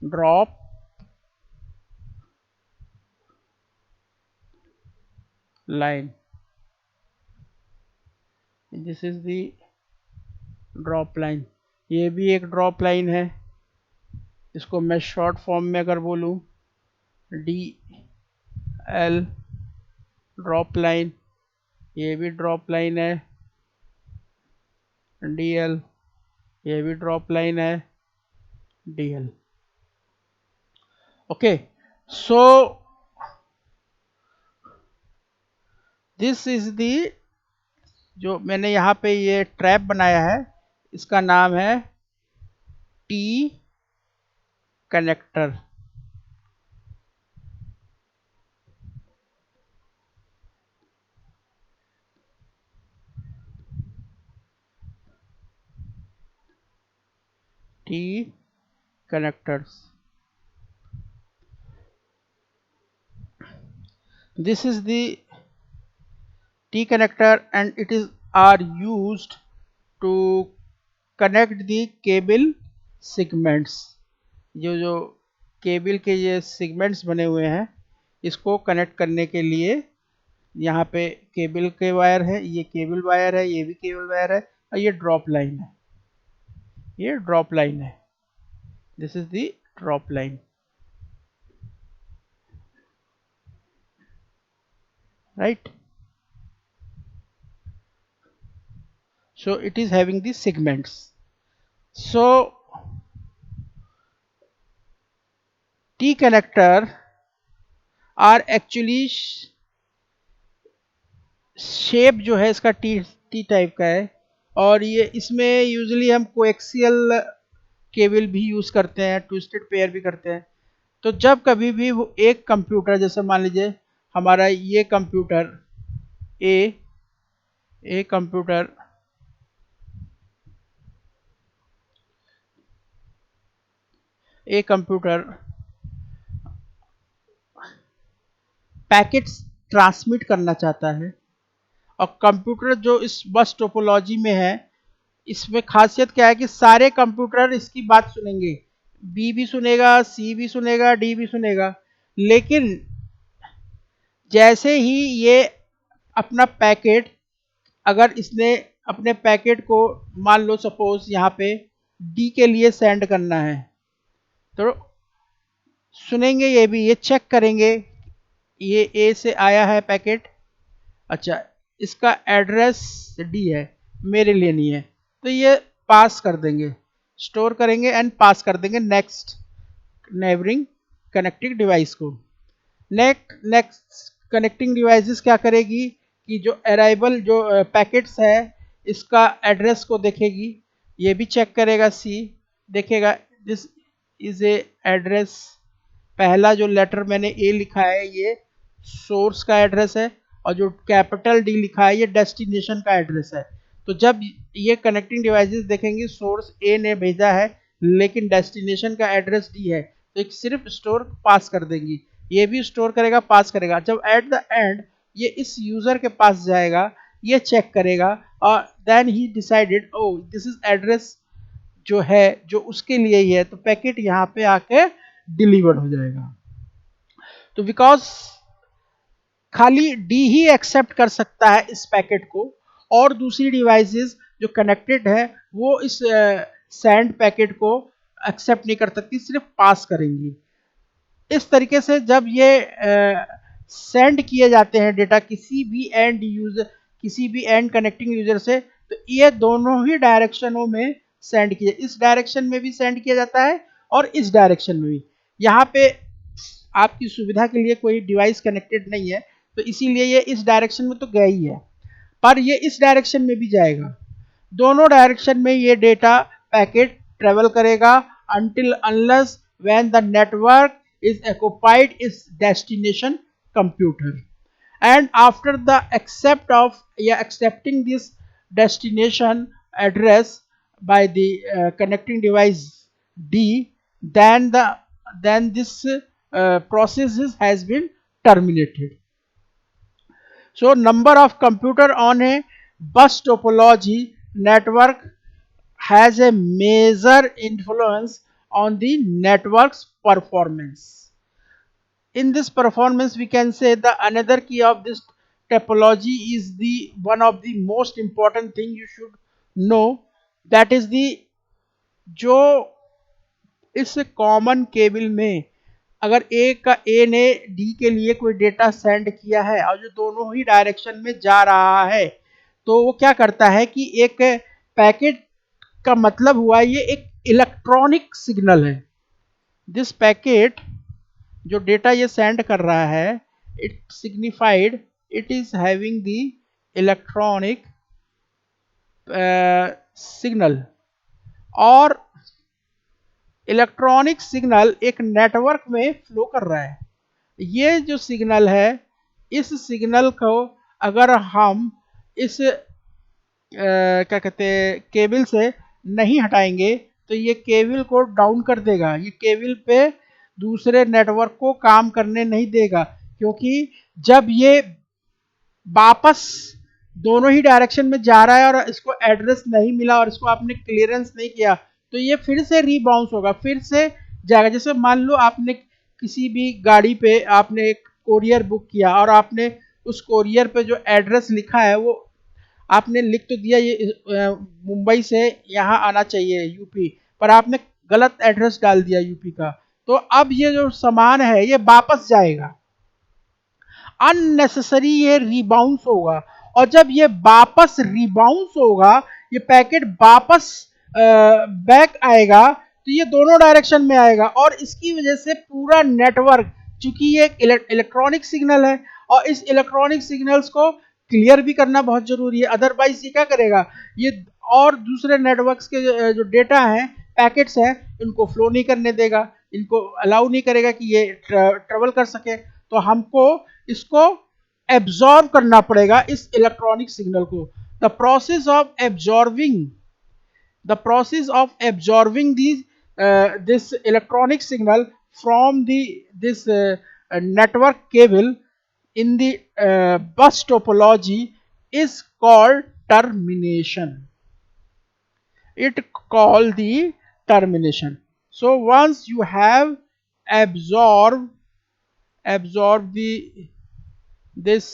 drop line, this is the drop line, ये भी एक ड्रॉप लाइन है। इसको मैं शॉर्ट फॉर्म में अगर बोलूं, DL ड्रॉप लाइन, ये भी ड्रॉप लाइन है, डीएल, ये भी ड्रॉप लाइन है, DL. Okay, so this is the, जो मैंने यहाँ पे ये ट्रैप बनाया है, इसका नाम है T connector. T connectors. This is the T connector and it is are used to connect the cable segments. जो जो केबल के ये सेगमेंट्स बने हुए हैं, इसको कनेक्ट करने के लिए यहाँ पे केबल के वायर है, ये केबल वायर है, ये भी केबल वायर है, और ये ड्रॉप लाइन है, ये ड्रॉप लाइन है, this is the drop line, right. So it is having the segments. So T connector are actually shape जो है इसका टी टी टाइप का है, और ये इसमें यूजुअली हम कोएक्सियल केबल भी यूज़ करते हैं, ट्विस्टेड पेयर भी करते हैं। तो जब कभी भी वो एक कंप्यूटर, जैसे मान लीजिए हमारा ये computer a computer packets transmit करना चाहता है, और कंप्यूटर जो इस बस टोपोलॉजी में है, इसमें खासियत क्या है कि सारे कंप्यूटर इसकी बात सुनेंगे, बी भी सुनेगा, सी भी सुनेगा, डी भी सुनेगा, लेकिन जैसे ही ये अपना पैकेट, अगर इसने अपने पैकेट को मान लो सपोज यहाँ पे डी के लिए सेंड करना है, तो सुनेंगे, ये भी ये चेक करेंगे, ये ए से आया है पैकेट, अच्छा इसका एड्रेस डी है, मेरे लिए नहीं है, तो ये पास कर देंगे, स्टोर करेंगे एंड पास कर देंगे नेक्स्ट नेबरिंग कनेक्टिंग डिवाइस को। नेक्स्ट कनेक्टिंग डिवाइसेस क्या करेगी कि जो अराइवल जो पैकेट्स है, इसका एड्रेस को देखेगी, ये भी चेक करेगा, सी देखेगा दिस इज ए एड्रेस, पहला जो लेटर मैंने ए लिखा है ये सोर्स का एड्रेस है, और जो कैपिटल डी लिखा है ये डेस्टिनेशन का एड्रेस है। तो जब ये कनेक्टिंग डिवाइसेस देखेंगे सोर्स ए ने भेजा है लेकिन डेस्टिनेशन का एड्रेस डी है, तो एक सिर्फ स्टोर पास कर देंगी, ये भी स्टोर करेगा, पास करेगा, जब एट द एंड ये इस यूजर के पास जाएगा, ये चेक करेगा, और then he decided oh this is address जो है जो उसके लिए ही है, तो पैकेट यहाँ पे आके डिलीवर्ड हो जाएगा। तो बिकॉज खाली डी ही एक्सेप्ट कर सकता है इस पैकेट को, और दूसरी डिवाइसेस जो कनेक्टेड है वो इस सेंड पैकेट को एक्सेप्ट नहीं कर सकती, सिर्फ पास करेंगी। इस तरीके से जब ये सेंड किए जाते हैं डेटा किसी भी एंड यूजर, किसी भी एंड कनेक्टिंग यूजर से, तो ये दोनों ही डायरेक्शनों में सेंड किए, इस डायरेक्शन में भी सेंड किया जाता है और इस डायरेक्शन में भी। यहाँ पे आपकी सुविधा के लिए कोई डिवाइस कनेक्टेड नहीं है, तो इसीलिए ये इस डायरेक्शन में तो गया ही है, पर ये इस डायरेक्शन में भी जाएगा, दोनों डायरेक्शन में ये डेटा पैकेट ट्रेवल करेगा until unless when the network is occupied its destination computer, and after the accepting this destination address by the connecting device D, then this process has been terminated. So number of computer on a bus topology network has a major influence on the network's performance. In this performance, we can say the another key of this topology is the one of the most important thing you should know, that is the जो इस common cable में अगर ए ने D के लिए कोई data send किया है और जो दोनों ही डायरेक्शन में जा रहा है, तो वो क्या करता है कि एक पैकेट का मतलब हुआ ये एक इलेक्ट्रॉनिक सिग्नल है। दिस पैकेट जो डेटा ये सेंड कर रहा है, it signified it is having the electronic signal. और इलेक्ट्रॉनिक सिग्नल एक नेटवर्क में फ्लो कर रहा है। ये जो सिग्नल है, इस सिग्नल को अगर हम इस क्या कहते हैं केबल से नहीं हटाएंगे तो ये केबल को डाउन कर देगा, ये केबल पे दूसरे नेटवर्क को काम करने नहीं देगा। क्योंकि जब ये वापस दोनों ही डायरेक्शन में जा रहा है और इसको एड्रेस नहीं मिला और इसको आपने क्लियरेंस नहीं किया, तो ये फिर से रीबाउंस होगा, फिर से जाएगा। जैसे मान लो आपने किसी भी गाड़ी पे आपने एक कोरियर बुक किया और आपने उस कोरियर पे जो एड्रेस लिखा है वो आपने लिख तो दिया, ये मुंबई से यहाँ आना चाहिए यूपी, पर आपने गलत एड्रेस डाल दिया यूपी का। तो अब ये जो सामान है ये वापस जाएगा, अननेसेसरी ये रिबाउंस होगा। और जब ये वापस रिबाउंस होगा, ये पैकेट वापस बैक आएगा, तो ये दोनों डायरेक्शन में आएगा और इसकी वजह से पूरा नेटवर्क, चूंकि ये एक इलेक्ट्रॉनिक सिग्नल है और इस इलेक्ट्रॉनिक सिग्नल्स को क्लियर भी करना बहुत जरूरी है। अदरवाइज ये क्या करेगा, ये और दूसरे नेटवर्क्स के जो डेटा हैं, पैकेट्स हैं, इनको फ्लो नहीं करने देगा, इनको अलाउ नहीं करेगा कि ये ट्रेवल कर सके। तो हमको इसको एब्जॉर्ब करना पड़ेगा इस इलेक्ट्रॉनिक सिग्नल को। The process of absorbing these this electronic signal from this network cable in the bus topology is called termination. It called the termination. So once you have absorbed the this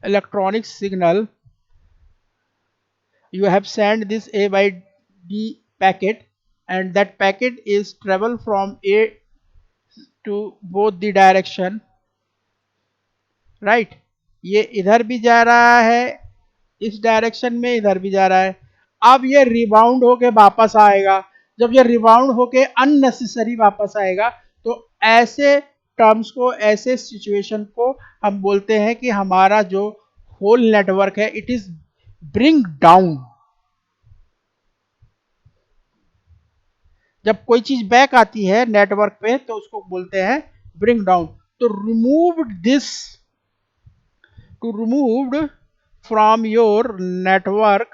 electronic signal, you have sent this A by D packet, and that packet is travel from A to both the direction, right? ये इधर भी जा रहा है इस direction में, इधर भी जा रहा है। अब ये रिबाउंड होके वापस आएगा। जब ये रिबाउंड होके अननेसेसरी वापस आएगा, तो ऐसे टर्म्स को, ऐसे सिचुएशन को हम बोलते हैं कि हमारा जो होल नेटवर्क है इट इज ब्रिंग डाउन। जब कोई चीज बैक आती है नेटवर्क पे तो उसको बोलते हैं ब्रिंग डाउन। तो removed from your network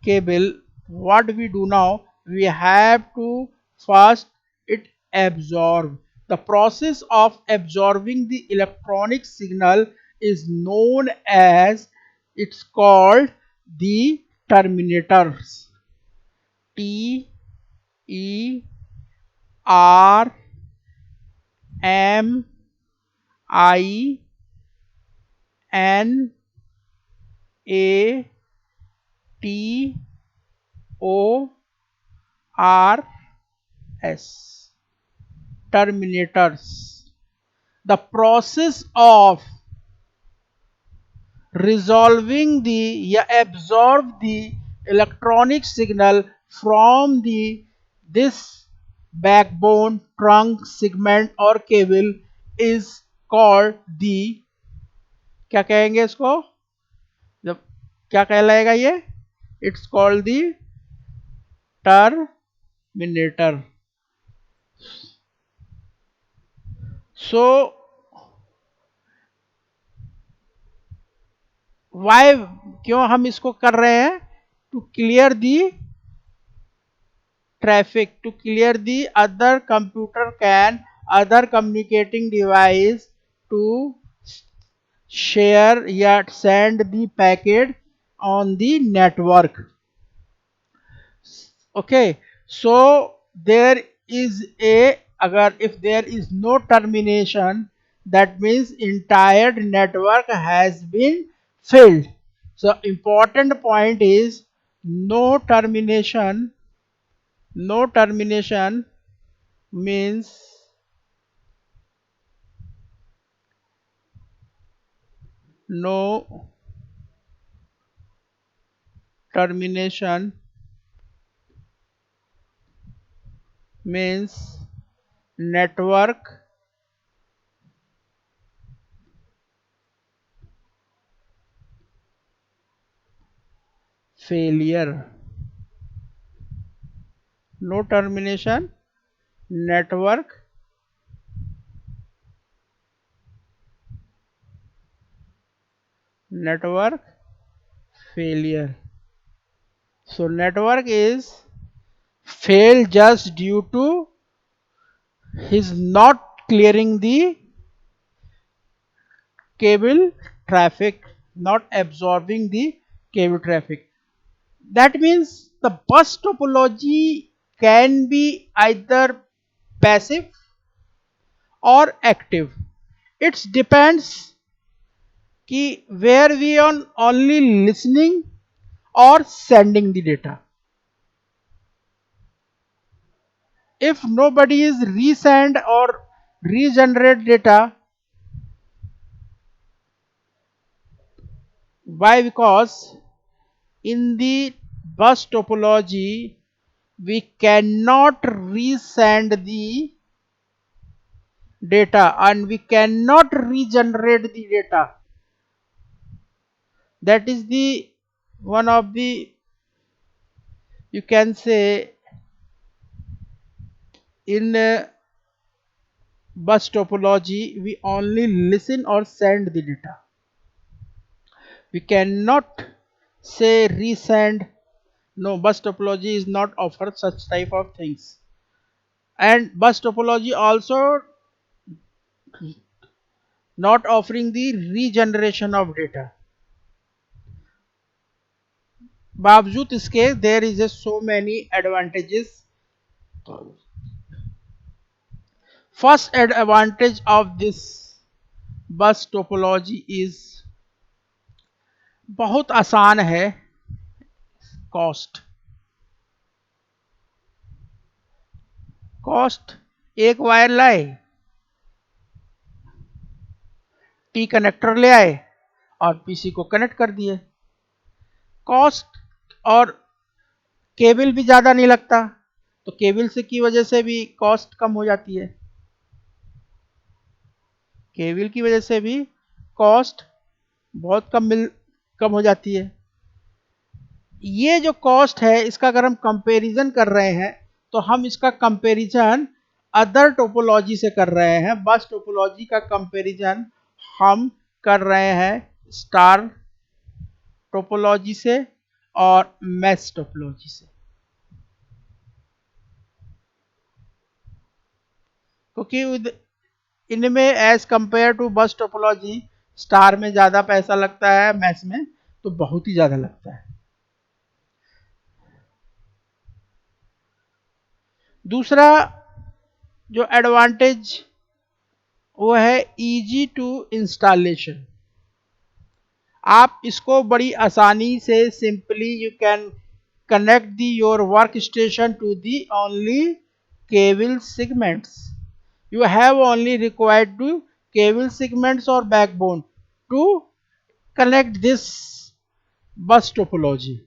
cable, what we do now, we have to first it absorb. The process of absorbing the electronic signal is known as, it's called the terminators. Terminators. Terminators. The process of resolving the absorb the electronic signal from this backbone, trunk, segment और cable is called the, क्या कहेंगे इसको, जब क्या कहलाएगा ये, it's called the terminator. So why, क्यों हम इसको कर रहे हैं, to clear the traffic, to clear the other computer can, other communicating device to share या send the packet on the network. Okay, so there is a, agar if there is no termination, that means entire network has been filled. So important point is no termination. No termination means no termination means network failure. No termination, network failure. So network is failed just due to his not clearing the cable traffic, not absorbing the cable traffic. That means the bus topology can be either passive or active. It depends कि where we on only listening or sending the data. If nobody is resend or regenerate data, why? Because in the bus topology we cannot resend the data and we cannot regenerate the data. That is the one of the, you can say, in bus topology we only listen or send the data. We cannot say resend. No, bus topology is not offered such type of things. And bus topology also not offering the regeneration of data. बावजूद इसके there is a so many advantages. First advantage of this bus topology is बहुत आसान है, cost. Cost, एक wire लाए, T connector ले आए और पीसी को कनेक्ट कर दिए. कॉस्ट, और केबल भी ज्यादा नहीं लगता, तो केबल से की वजह से भी कॉस्ट कम हो जाती है. केबल की वजह से भी कॉस्ट बहुत कम हो जाती है. ये जो कॉस्ट है इसका अगर हम कंपैरिजन कर रहे हैं तो हम इसका कंपैरिजन अदर टोपोलॉजी से कर रहे हैं. बस टोपोलॉजी का कंपैरिजन हम कर रहे हैं स्टार टोपोलॉजी से और मैश टोपोलॉजी से, क्योंकि इनमें as compare to bus topology star में ज्यादा पैसा लगता है, मैश में तो बहुत ही ज्यादा लगता है. दूसरा जो एडवांटेज वो है इजी टू इंस्टॉलेशन. आप इसको बड़ी आसानी से simply you can connect your workstation to the only cable segments. You have only required to cable segments or backbone to connect this bus topology.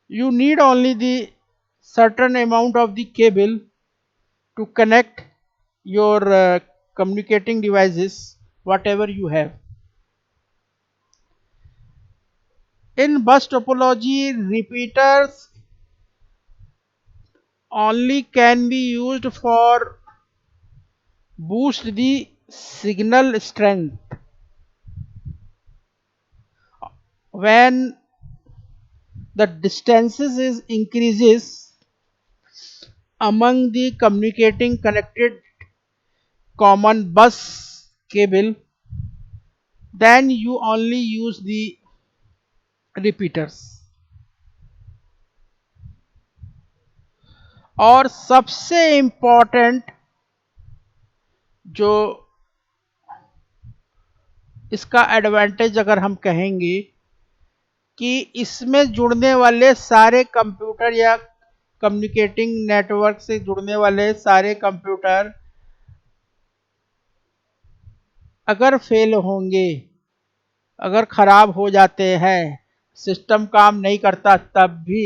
You need only the certain amount of the cable to connect your communicating devices, whatever you have. In bus topology, repeaters only can be used for boost the signal strength. When the distances is increases among the communicating connected common bus cable, then you only use the repeaters. और सबसे important जो इसका advantage अगर हम कहेंगे कि इसमें जुड़ने वाले सारे कंप्यूटर या कम्युनिकेटिंग नेटवर्क से जुड़ने वाले सारे कंप्यूटर अगर फेल होंगे, अगर खराब हो जाते हैं, सिस्टम काम नहीं करता, तब भी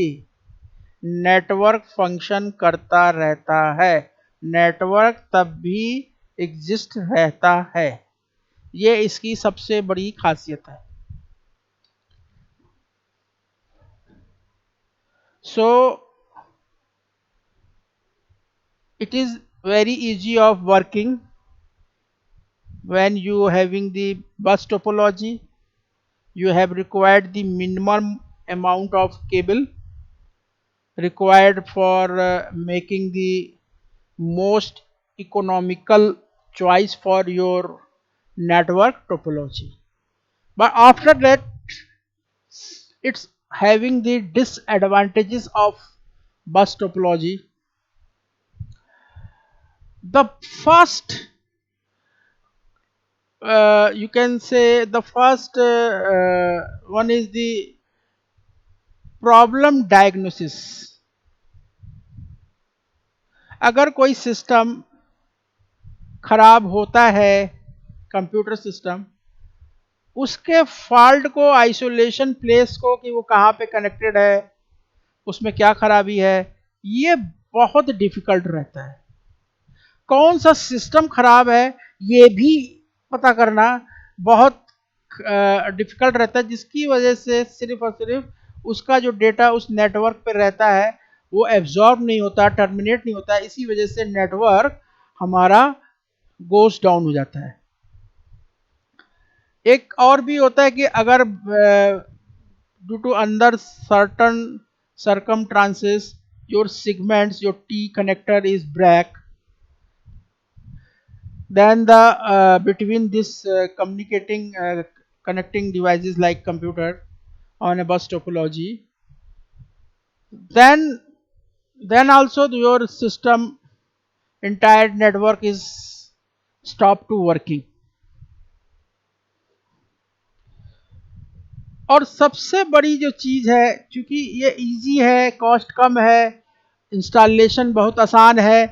नेटवर्क फंक्शन करता रहता है, नेटवर्क तब भी एग्जिस्ट रहता है। ये इसकी सबसे बड़ी खासियत है। सो it is very easy of working when you having the bus topology. You have required the minimum amount of cable required for making the most economical choice for your network topology. But after that, it's having the disadvantages of bus topology. The first, you can say the first one is the problem diagnosis. अगर कोई system खराब होता है, computer system, उसके fault को, isolation place को, कि वो कहाँ पे कनेक्टेड है, उसमें क्या खराबी है, ये बहुत डिफिकल्ट रहता है। कौन सा सिस्टम खराब है ये भी पता करना बहुत डिफिकल्ट रहता है, जिसकी वजह से सिर्फ और सिर्फ उसका जो डेटा उस नेटवर्क पे रहता है वो एब्जॉर्ब नहीं होता, टर्मिनेट नहीं होता, इसी वजह से नेटवर्क हमारा गोस डाउन हो जाता है। एक और भी होता है कि अगर due to under certain circumstances your segments, your T connector is break, then the between this communicating connecting devices like computer on a bus topology, then also your system entire network is stopped to working. और सबसे बड़ी जो चीज है, क्योंकि ये easy है, cost कम है, इंस्टॉलेशन बहुत आसान है,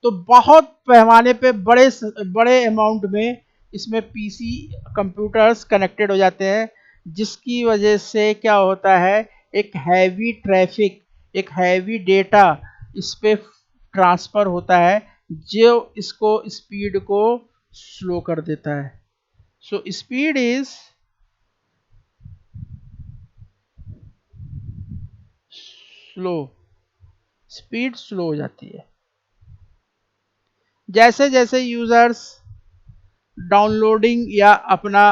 तो बहुत पैमाने पे बड़े बड़े अमाउंट में इसमें पीसी कंप्यूटर्स कनेक्टेड हो जाते हैं, जिसकी वजह से क्या होता है, एक हैवी ट्रैफिक, एक हैवी डेटा इस पे ट्रांसफर होता है, जो इसको स्पीड को स्लो कर देता है। So speed is slow, speed slow हो जाती है। जैसे जैसे यूजर्स डाउनलोडिंग या अपना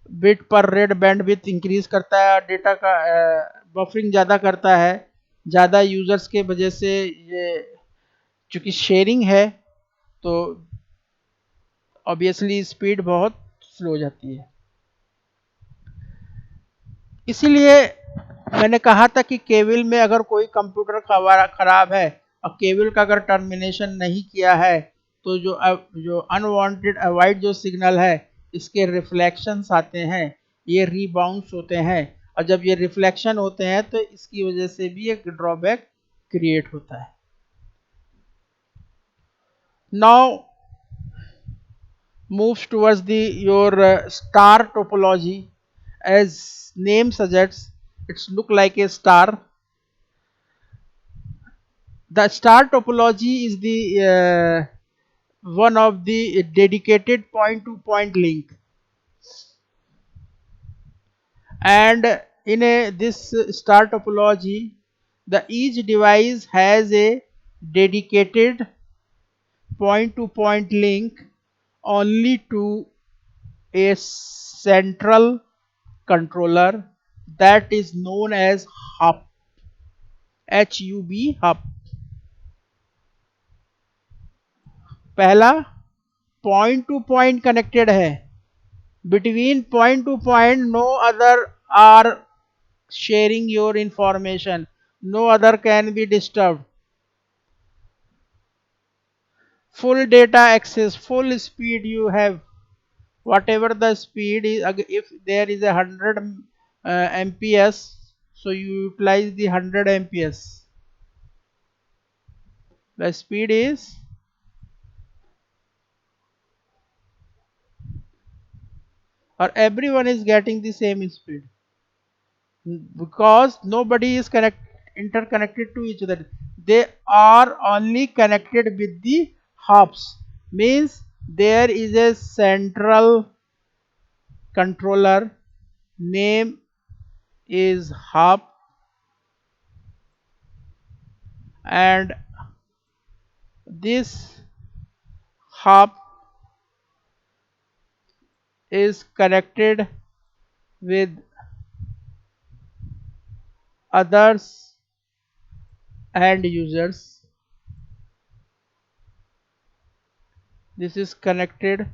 बिट पर रेट बैंडविड्थ इंक्रीज करता है, डेटा का बफरिंग ज़्यादा करता है, ज़्यादा यूजर्स के वजह से ये चूंकि शेयरिंग है तो ऑब्वियसली स्पीड बहुत स्लो हो जाती है। इसीलिए मैंने कहा था कि केबल में अगर कोई कंप्यूटर खराब है और केबल का अगर टर्मिनेशन नहीं किया है, तो जो अनवांटेड अवॉइड जो सिग्नल है, इसके रिफ्लेक्शंस आते हैं, ये रीबाउंस होते हैं, और जब ये रिफ्लेक्शन होते हैं तो इसकी वजह से भी एक ड्रॉबैक क्रिएट होता है। Now moves towards the your star topology. As name suggests, it's look like a star. The star topology is the one of the dedicated point to point link, and in this star topology, the each device has a dedicated point to point link only to a central controller that is known as hub, hub. पहला point two point connected है, between point to point no other are sharing your information, no other can be disturbed, full data access, full speed you have, whatever the speed is, if there is 100 mps, so you utilize the 100 mps, the speed is or everyone is getting the same speed, because nobody is interconnected to each other. They are only connected with the hubs. Means there is a central controller, name is hub, and this hub is connected with others and users. This is connected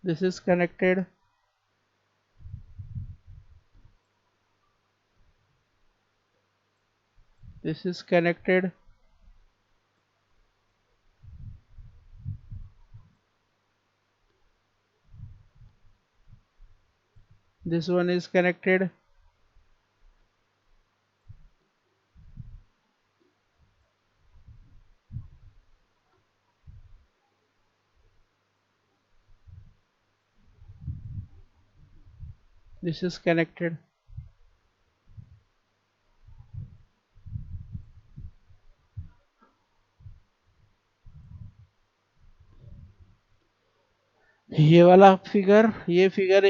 this is connected this is connected this one is connected, this is connected, ये वाला figure, ये figure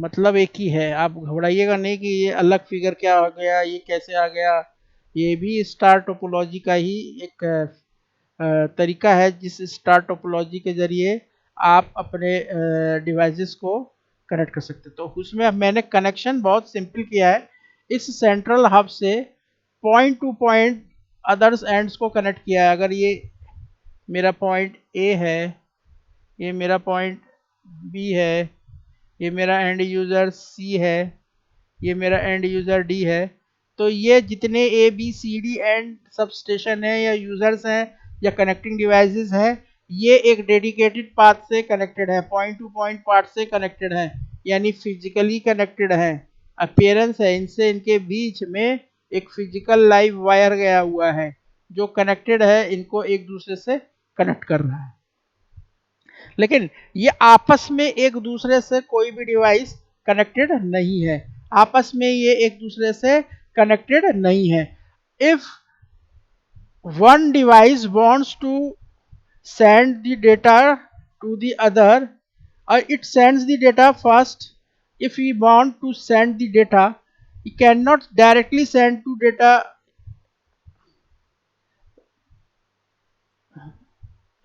मतलब एक ही है, आप घबराइएगा नहीं कि ये अलग फिगर क्या हो गया, ये कैसे आ गया। ये भी स्टार टोपोलॉजी का ही एक तरीका है, जिस स्टार टोपोलॉजी के जरिए आप अपने डिवाइसेस को कनेक्ट कर सकते हैं। तो उसमें मैंने कनेक्शन बहुत सिंपल किया है, इस सेंट्रल हब से point two point others ends को कनेक्ट किया है। अगर ये मेरा पॉइंट ए है, ये मेरा पॉइंट बी है, ये मेरा एंड यूज़र सी है, ये मेरा एंड यूज़र डी है। तो ये जितने A B C D and सब स्टेशन है या यूज़र्स हैं या कनेक्टिंग डिवाइसेस हैं, ये एक डेडिकेटेड पाथ से कनेक्टेड है, पॉइंट टू पॉइंट पाथ से कनेक्टेड है, यानी फिजिकली कनेक्टेड है। अपीयरेंस है इनसे, इनके बीच में एक फिजिकल लाइव वायर गया हुआ है जो कनेक्टेड है, इनको एक दूसरे से कनेक्ट कर रहा है। लेकिन ये आपस में एक दूसरे से कोई भी डिवाइस कनेक्टेड नहीं है, आपस में ये एक दूसरे से कनेक्टेड नहीं है। If one device wants to send the data to the other, it sends the data first. If we want to send the data, we cannot directly send to data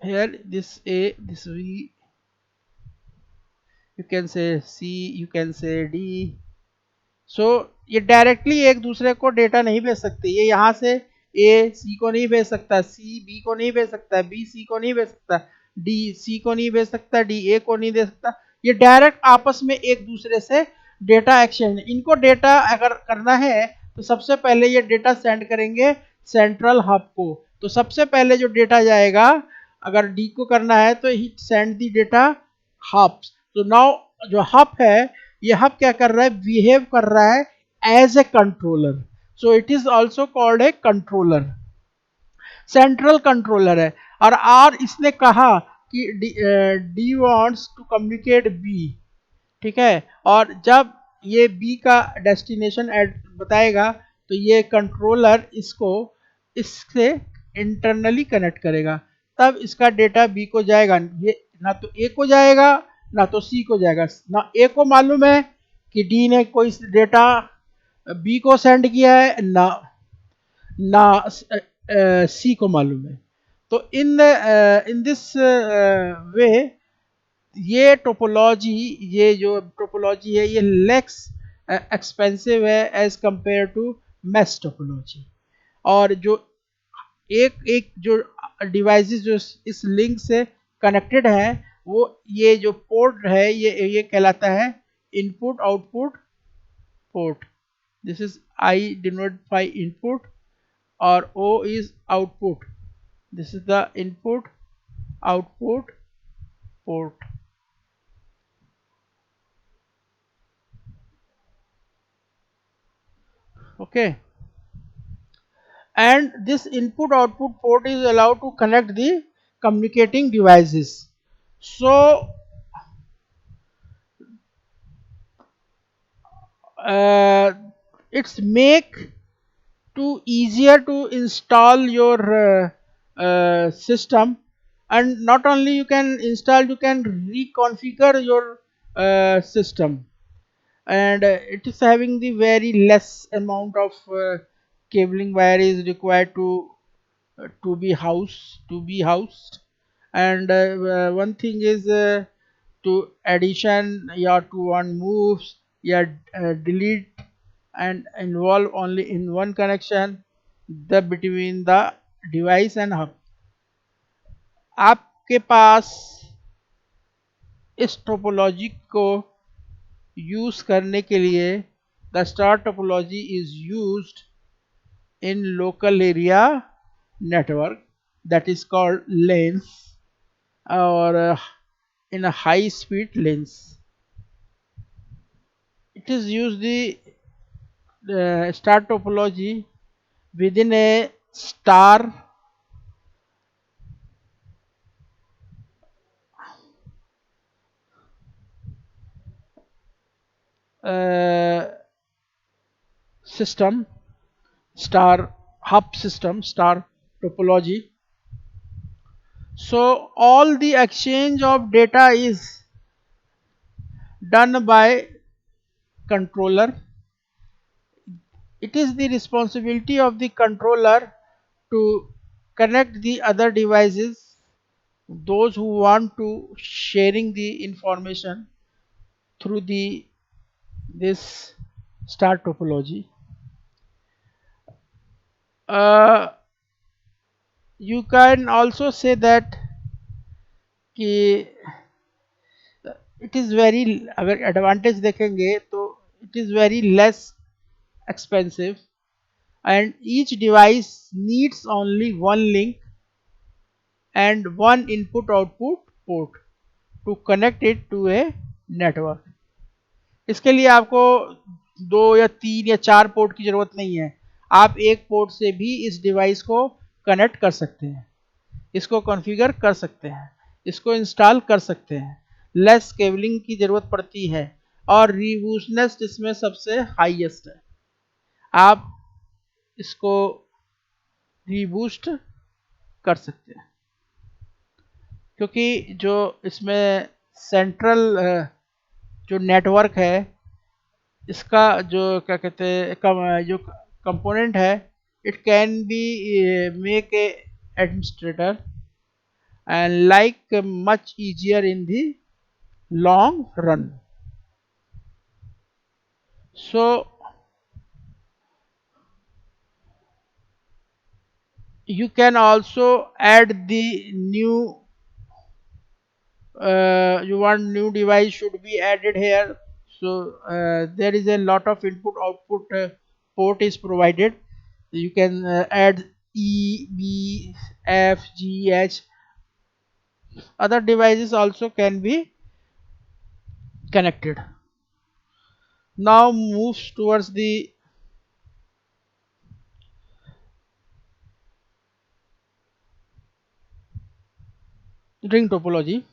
here, this a, this v, you can say c, you can say d। सो ये directly एक दूसरे को data नहीं भेज सकते। ये यहाँ से ए सी को नहीं भेज सकता, सी बी को नहीं भेज सकता, बी सी को नहीं भेज सकता, डी सी को नहीं भेज सकता, डी ए को नहीं दे सकता। ये डायरेक्ट आपस में एक दूसरे से डेटा एक्सचेंज, इनको डेटा अगर करना है तो सबसे पहले ये डेटा सेंड करेंगे सेंट्रल हब को। तो सबसे पहले जो डेटा जाएगा, अगर डी को करना है तो ही सेंड दी डेटा हब। तो नाउ जो हब है, ये हब क्या कर रहा है, बिहेव कर रहा है as a controller. So it is also called a controller, central controller है। और इसने कहा कि D wants to communicate B, ठीक है, और जब ये बी का डेस्टिनेशन बताएगा तो ये कंट्रोलर इसको इससे इंटरनली कनेक्ट करेगा, तब इसका डेटा बी को जाएगा। ये ना तो ए को जाएगा ना तो सी को जाएगा। ना ए को मालूम है कि डी ने कोई डेटा बी को सेंड किया है, ना ना सी को मालूम है। तो इन दिस वे ये टोपोलॉजी, ये जो टोपोलॉजी है ये लेस एक्सपेंसिव है as compare to mesh topology. और जो एक एक जो डिवाइसेस जो इस लिंक से कनेक्टेड है, वो ये जो पोर्ट है ये कहलाता है input output port. This is I denotify input और O is output, this is the input output port. Okay and this input output port is allowed to connect the communicating devices. So uh, it's make to easier to install your system, and not only you can install, you can reconfigure your system, and it is having the very less amount of cabling wire is required to be housed. And one thing is to addition, you have to one moves, yeah, delete and involve only in one connection the between the device and hub. आपके पास इस topology को use करने के लिए the star topology is used in local area network, that is called lanes, or in a high speed lanes. It is used the star topology within a star uh, system, star hub system, star topology. So all the exchange of data is done by controller. It is the responsibility of the controller to connect the other devices, those who want to sharing the information through the this star topology. uh, you can also say that कि it is very, अगर advantage देखेंगे तो it is very less expensive, and each device needs only one link and one input output port to connect it to a network. इसके लिए आपको दो या तीन या चार पोर्ट की जरूरत नहीं है, आप एक पोर्ट से भी इस डिवाइस को कनेक्ट कर सकते हैं, इसको कॉन्फ़िगर कर सकते हैं, इसको इंस्टॉल कर सकते हैं, लेस केबलिंग की जरूरत पड़ती है, और रिवूसनेस इसमें सबसे हाईएस्ट है। आप इसको रीबूस्ट कर सकते हैं क्योंकि जो इसमें सेंट्रल जो नेटवर्क है, इसका जो क्या कहते हैं जो कंपोनेंट है, it can be make a administrator and like much easier in the long run. So you can also add the new you want new device should be added here. So there is a lot of input output port is provided. You can add E, B, F, G, H. Other devices also can be connected. Now moves towards the ring topology.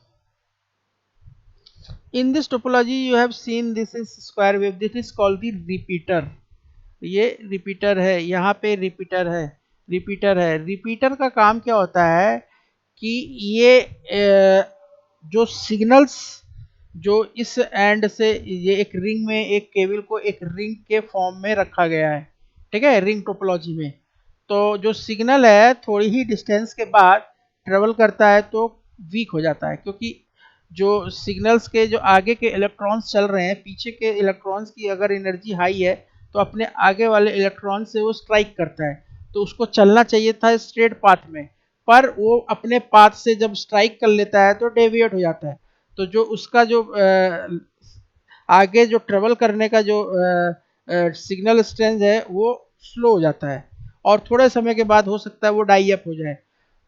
In this topology you have seen this is square wave, this is called the repeater. ये repeater है, यहाँ पे repeater है, repeater है। Repeater का काम क्या होता है कि ये जो सिग्नल्स जो इस एंड से, ये एक रिंग में एक केबल को एक रिंग के फॉर्म में रखा गया है, ठीक है, रिंग टोपोलॉजी में। तो जो सिग्नल है थोड़ी ही डिस्टेंस के बाद ट्रेवल करता है तो वीक हो जाता है, क्योंकि जो सिग्नल्स के जो आगे के इलेक्ट्रॉन्स चल रहे हैं, पीछे के इलेक्ट्रॉन्स की अगर एनर्जी हाई है तो अपने आगे वाले इलेक्ट्रॉन से वो स्ट्राइक करता है, तो उसको चलना चाहिए था स्ट्रेट पाथ में, पर वो अपने पाथ से जब स्ट्राइक कर लेता है तो डेविएट हो जाता है। तो जो उसका जो आगे जो ट्रेवल करने का जो सिग्नल स्ट्रेंथ है वो स्लो हो जाता है, और थोड़े समय के बाद हो सकता है वो डाई अप हो जाए।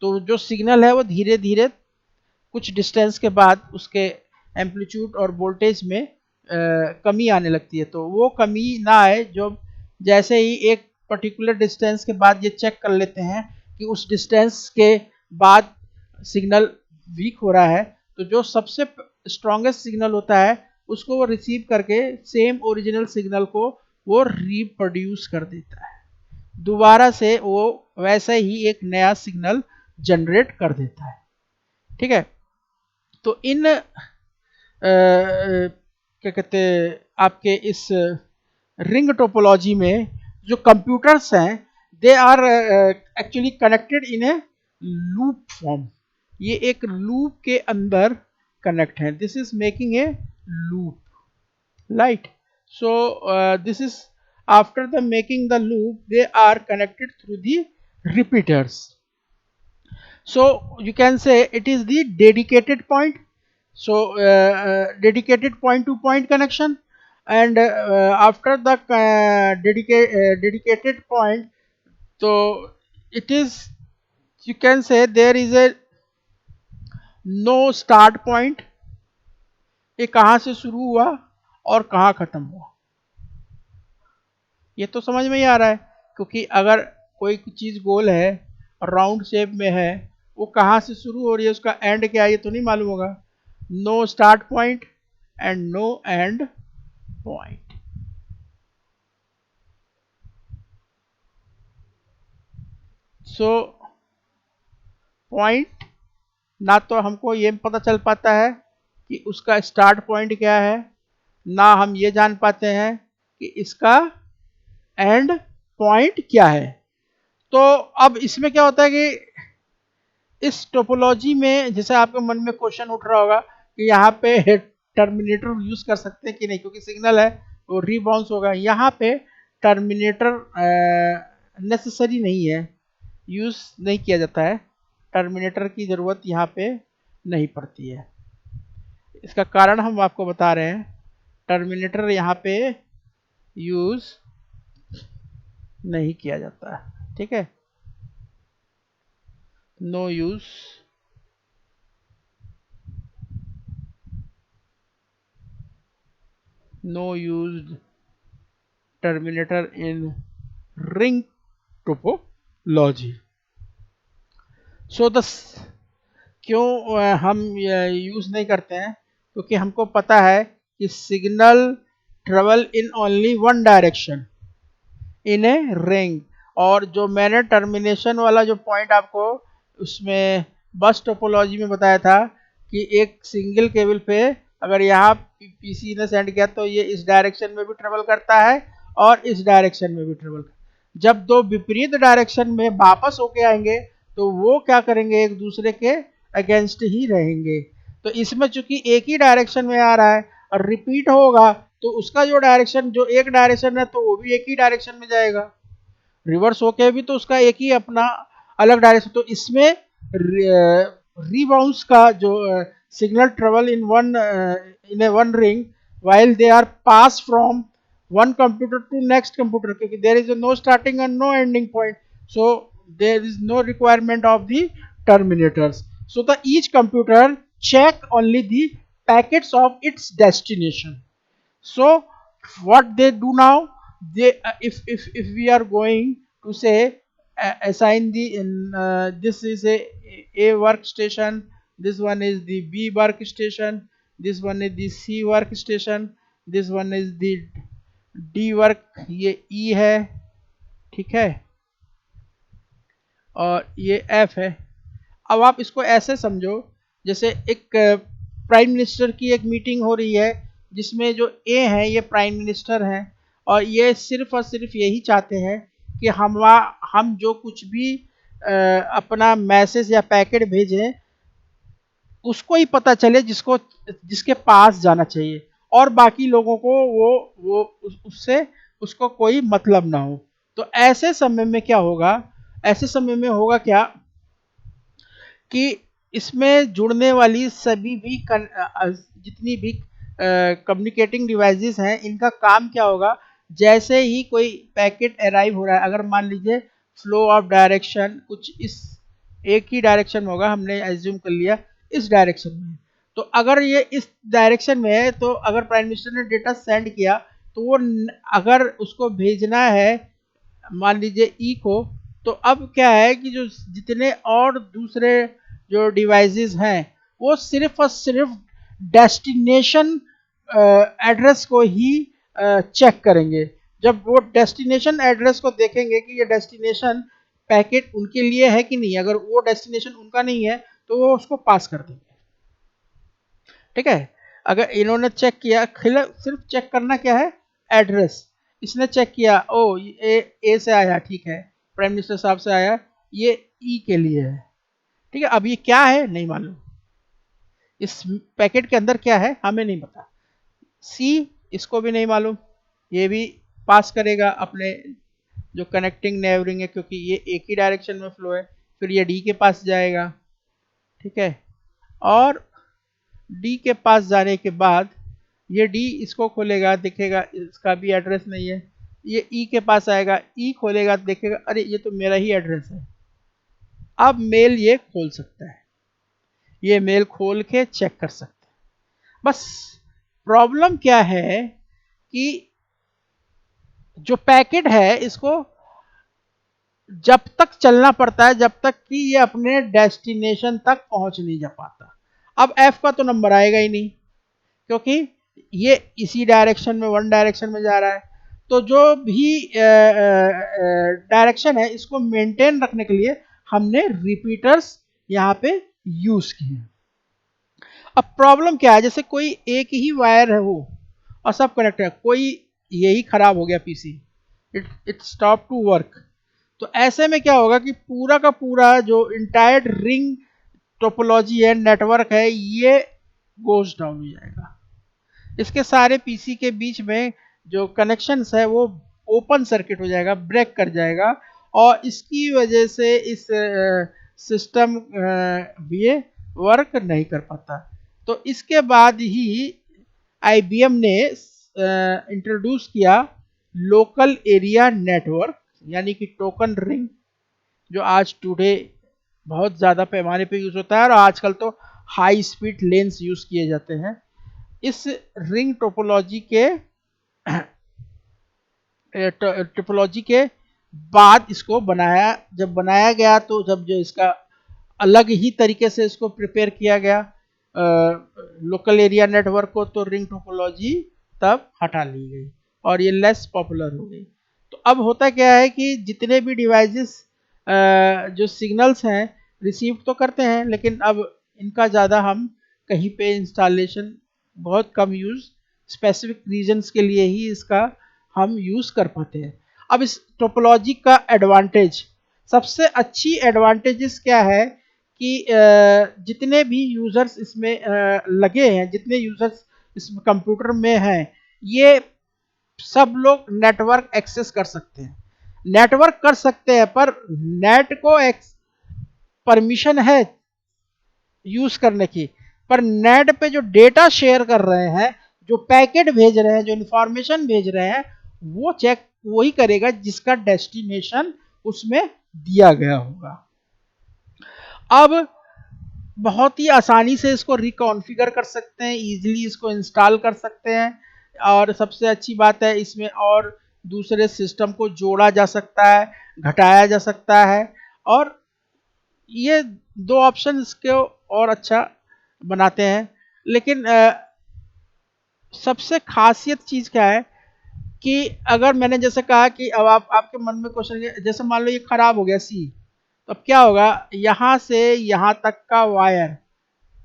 तो जो सिग्नल है वो धीरे धीरे कुछ डिस्टेंस के बाद उसके एम्पलीट्यूड और वोल्टेज में कमी आने लगती है। तो वो कमी ना आए, जो जैसे ही एक पर्टिकुलर डिस्टेंस के बाद ये चेक कर लेते हैं कि उस डिस्टेंस के बाद सिग्नल वीक हो रहा है, तो जो सबसे स्ट्रॉन्गेस्ट सिग्नल होता है उसको वो रिसीव करके सेम ओरिजिनल सिग्नल को वो रिप्रोड्यूस कर देता है, दोबारा से वो वैसे ही एक नया सिग्नल जनरेट कर देता है। ठीक है, तो इन क्या कहते हैं आपके इस रिंग टोपोलॉजी में जो कंप्यूटर्स हैं they are actually connected in a loop form, ये एक लूप के अंदर कनेक्ट है, this is making a loop right. So this is after the making the loop they are connected through the repeaters. So you can say it is the dedicated point, so dedicated point to point connection, and after the dedicated point, so it is, you can say there is a no start point, ये कहाँ से शुरू हुआ और कहाँ खत्म हुआ, ये तो समझ में ही आ रहा है, क्योंकि अगर कोई चीज गोल है और राउंड शेप में है, वो कहाँ से शुरू हो रही है, उसका एंड क्या है ये तो नहीं मालूम होगा, no start point and no end point. So point ना तो हमको ये पता चल पाता है कि उसका स्टार्ट पॉइंट क्या है, ना हम ये जान पाते हैं कि इसका एंड पॉइंट क्या है। तो अब इसमें क्या होता है कि इस टोपोलॉजी में जैसे आपके मन में क्वेश्चन उठ रहा होगा कि यहाँ पे टर्मिनेटर यूज कर सकते हैं कि नहीं, क्योंकि सिग्नल है वो रीबाउंस होगा, यहाँ पे टर्मिनेटर नेसेसरी नहीं है, यूज नहीं किया जाता है, टर्मिनेटर की जरूरत यहाँ पे नहीं पड़ती है। इसका कारण हम आपको बता रहे हैं, टर्मिनेटर यहाँ पे यूज नहीं किया जाता है। ठीक है, no use no used terminator in ring topology. So the क्यों हम यूज नहीं करते हैं, क्योंकि हमको पता है कि signal travel in only one direction in a ring, और जो मैंने टर्मिनेशन वाला जो पॉइंट आपको उसमें बस टोपोलॉजी में बताया था कि एक सिंगल केबल पे अगर यहाँ पीसी ने सेंड किया तो ये इस डायरेक्शन में भी ट्रेवल करता है और इस डायरेक्शन में भी ट्रेवल करता है, जब दो विपरीत डायरेक्शन में वापस होके आएंगे तो वो क्या करेंगे, एक दूसरे के अगेंस्ट ही रहेंगे। तो इसमें चूंकि एक ही डायरेक्शन में आ रहा है और रिपीट होगा तो उसका जो डायरेक्शन, जो एक डायरेक्शन है तो वो भी एक ही डायरेक्शन में जाएगा, रिवर्स होके भी तो उसका एक ही अपना अलग डायरेक्शन। तो इसमें रीबाउंस का जो signal travel in one in A one ring while they are passed from one computer to next computer, क्योंकि there is no starting and no ending point, so there is no requirement of the terminators. So the each computer check only the packets of its destination. So what they do now, they if we are going to say assign the this is a workstation, this one is the B workstation, this one is the C workstation, this one is the D work, ये E है, ठीक है, और ये F है। अब आप इसको ऐसे समझो जैसे एक प्राइम मिनिस्टर की एक मीटिंग हो रही है जिसमें जो ए है ये प्राइम मिनिस्टर हैं और ये सिर्फ और सिर्फ यही चाहते हैं कि हम जो कुछ भी अपना मैसेज या पैकेट भेजें उसको ही पता चले जिसके पास जाना चाहिए, और बाकी लोगों को वो उससे उसको कोई मतलब ना हो। तो ऐसे समय में क्या होगा, ऐसे समय में होगा क्या कि इसमें जुड़ने वाली सभी भी जितनी भी कम्युनिकेटिंग डिवाइसेस हैं इनका काम क्या होगा, जैसे ही कोई पैकेट अराइव हो रहा है, अगर मान लीजिए फ्लो ऑफ डायरेक्शन कुछ इस एक ही डायरेक्शन में होगा, हमने एज्यूम कर लिया इस डायरेक्शन में, तो अगर ये इस डायरेक्शन में है तो अगर प्राइम मिनिस्टर ने डेटा सेंड किया तो वो अगर उसको भेजना है मान लीजिए ई को, तो अब क्या है कि जो जितने और दूसरे जो डिवाइसेस हैं वो सिर्फ और सिर्फ डेस्टिनेशन एड्रेस को ही चेक करेंगे। जब वो डेस्टिनेशन एड्रेस को देखेंगे कि ये डेस्टिनेशन पैकेट उनके लिए है कि नहीं, अगर वो डेस्टिनेशन उनका नहीं है तो वो उसको पास कर देंगे। ठीक है, अगर इन्होंने चेक किया, सिर्फ चेक करना क्या है, एड्रेस। इसने चेक किया, ओ ए से आया, ठीक है, प्राइम मिनिस्टर साहब से आया, ये ई के लिए है। ठीक है, अब ये क्या है नहीं मालूम, इस पैकेट के अंदर क्या है हमें नहीं पता। सी, इसको भी नहीं मालूम, ये भी पास करेगा अपने जो कनेक्टिंग नेबरिंग है, क्योंकि ये एक ही डायरेक्शन में फ्लो है, फिर ये डी के पास जाएगा। ठीक है, और डी के पास जाने के बाद ये डी इसको खोलेगा, देखेगा इसका भी एड्रेस नहीं है, ये ई के पास आएगा, ई खोलेगा, देखेगा अरे ये तो मेरा ही एड्रेस है। अब मेल ये खोल सकता है, ये मेल खोल के चेक कर सकते हैं। बस प्रॉब्लम क्या है कि जो पैकेट है इसको जब तक चलना पड़ता है जब तक कि ये अपने डेस्टिनेशन तक पहुंच नहीं जा पाता। अब एफ का तो नंबर आएगा ही नहीं, क्योंकि ये इसी डायरेक्शन में, वन डायरेक्शन में जा रहा है। तो जो भी डायरेक्शन है इसको मेंटेन रखने के लिए हमने रिपीटर्स यहाँ पे यूज किए। अब प्रॉब्लम क्या है, जैसे कोई एक ही वायर है वो और सब कनेक्ट है, कोई यही खराब हो गया PC, it stop to work, तो ऐसे में क्या होगा कि पूरा का पूरा जो इंटायर रिंग टोपोलॉजी है, नेटवर्क है, ये गोज डाउन हो जाएगा। इसके सारे पीसी के बीच में जो कनेक्शंस है वो ओपन सर्किट हो जाएगा, ब्रेक कर जाएगा, और इसकी वजह से इस सिस्टम ये वर्क नहीं कर पाता। तो इसके बाद ही आईबीएम ने इंट्रोड्यूस किया लोकल एरिया नेटवर्क, यानी कि टोकन रिंग, जो आज टुडे बहुत ज़्यादा पैमाने पे यूज़ होता है, और आजकल तो हाई स्पीड लेंस यूज़ किए जाते हैं। इस रिंग टोपोलॉजी के बाद इसको बनाया, जब बनाया गया तो जब जो इसका अलग ही तरीके से इसको प्रिपेयर किया गया लोकल एरिया नेटवर्क को, तो रिंग टोपोलॉजी तब हटा ली गई और ये लेस पॉपुलर हो गई। तो अब होता क्या है कि जितने भी डिवाइसेस जो सिग्नल्स हैं रिसीव तो करते हैं, लेकिन अब इनका ज़्यादा हम कहीं पे इंस्टॉलेशन बहुत कम यूज़, स्पेसिफिक रीजन्स के लिए ही इसका हम यूज़ कर पाते हैं। अब इस टोपोलॉजी का एडवांटेज, सबसे अच्छी एडवांटेजेस क्या है कि जितने भी यूज़र्स इसमें लगे हैं, जितने यूज़र्स इस कंप्यूटर में हैं, ये सब लोग नेटवर्क एक्सेस कर सकते हैं, नेटवर्क कर सकते हैं, पर नेट को परमिशन है यूज करने की, पर नेट पे जो डेटा शेयर कर रहे हैं, जो पैकेट भेज रहे हैं, जो इंफॉर्मेशन भेज रहे हैं, वो चेक वही करेगा जिसका डेस्टिनेशन उसमें दिया गया होगा। अब बहुत ही आसानी से इसको रिकॉन्फ़िगर कर सकते हैं, इजीली इसको इंस्टॉल कर सकते हैं, और सबसे अच्छी बात है इसमें और दूसरे सिस्टम को जोड़ा जा सकता है, घटाया जा सकता है, और ये दो ऑप्शन इसको और अच्छा बनाते हैं। लेकिन सबसे खासियत चीज़ क्या है कि अगर मैंने जैसे कहा कि अब आपके मन में क्वेश्चन, जैसे मान लो ये खराब हो गया सी, तो अब क्या होगा, यहाँ से यहाँ तक का वायर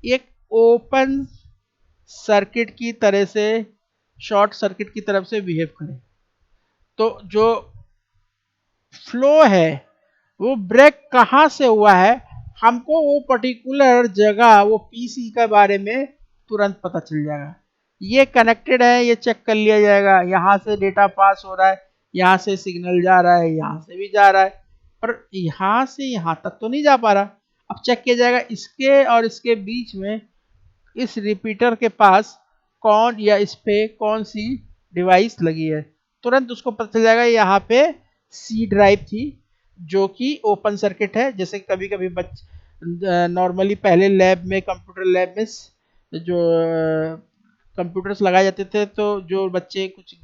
एक ओपन सर्किट की तरह से, शॉर्ट सर्किट की तरफ से बिहेव करे, तो जो फ्लो है वो ब्रेक कहाँ से हुआ है, हमको वो पर्टिकुलर जगह, वो पीसी के बारे में तुरंत पता चल जाएगा। ये कनेक्टेड है, ये चेक कर लिया जाएगा, यहाँ से डेटा पास हो रहा है, यहाँ से सिग्नल जा रहा है, यहाँ से भी जा रहा है, पर यहाँ से यहाँ तक तो नहीं जा पा रहा। अब चेक किया जाएगा इसके और इसके बीच में, इस रिपीटर के पास कौन, या इस पे कौन सी डिवाइस लगी है, तुरंत उसको पता चल जाएगा यहाँ पे सी ड्राइव थी जो कि ओपन सर्किट है। जैसे कभी कभी नॉर्मली पहले लैब में, कंप्यूटर लैब में जो कंप्यूटर्स लगाए जाते थे, तो जो बच्चे कुछ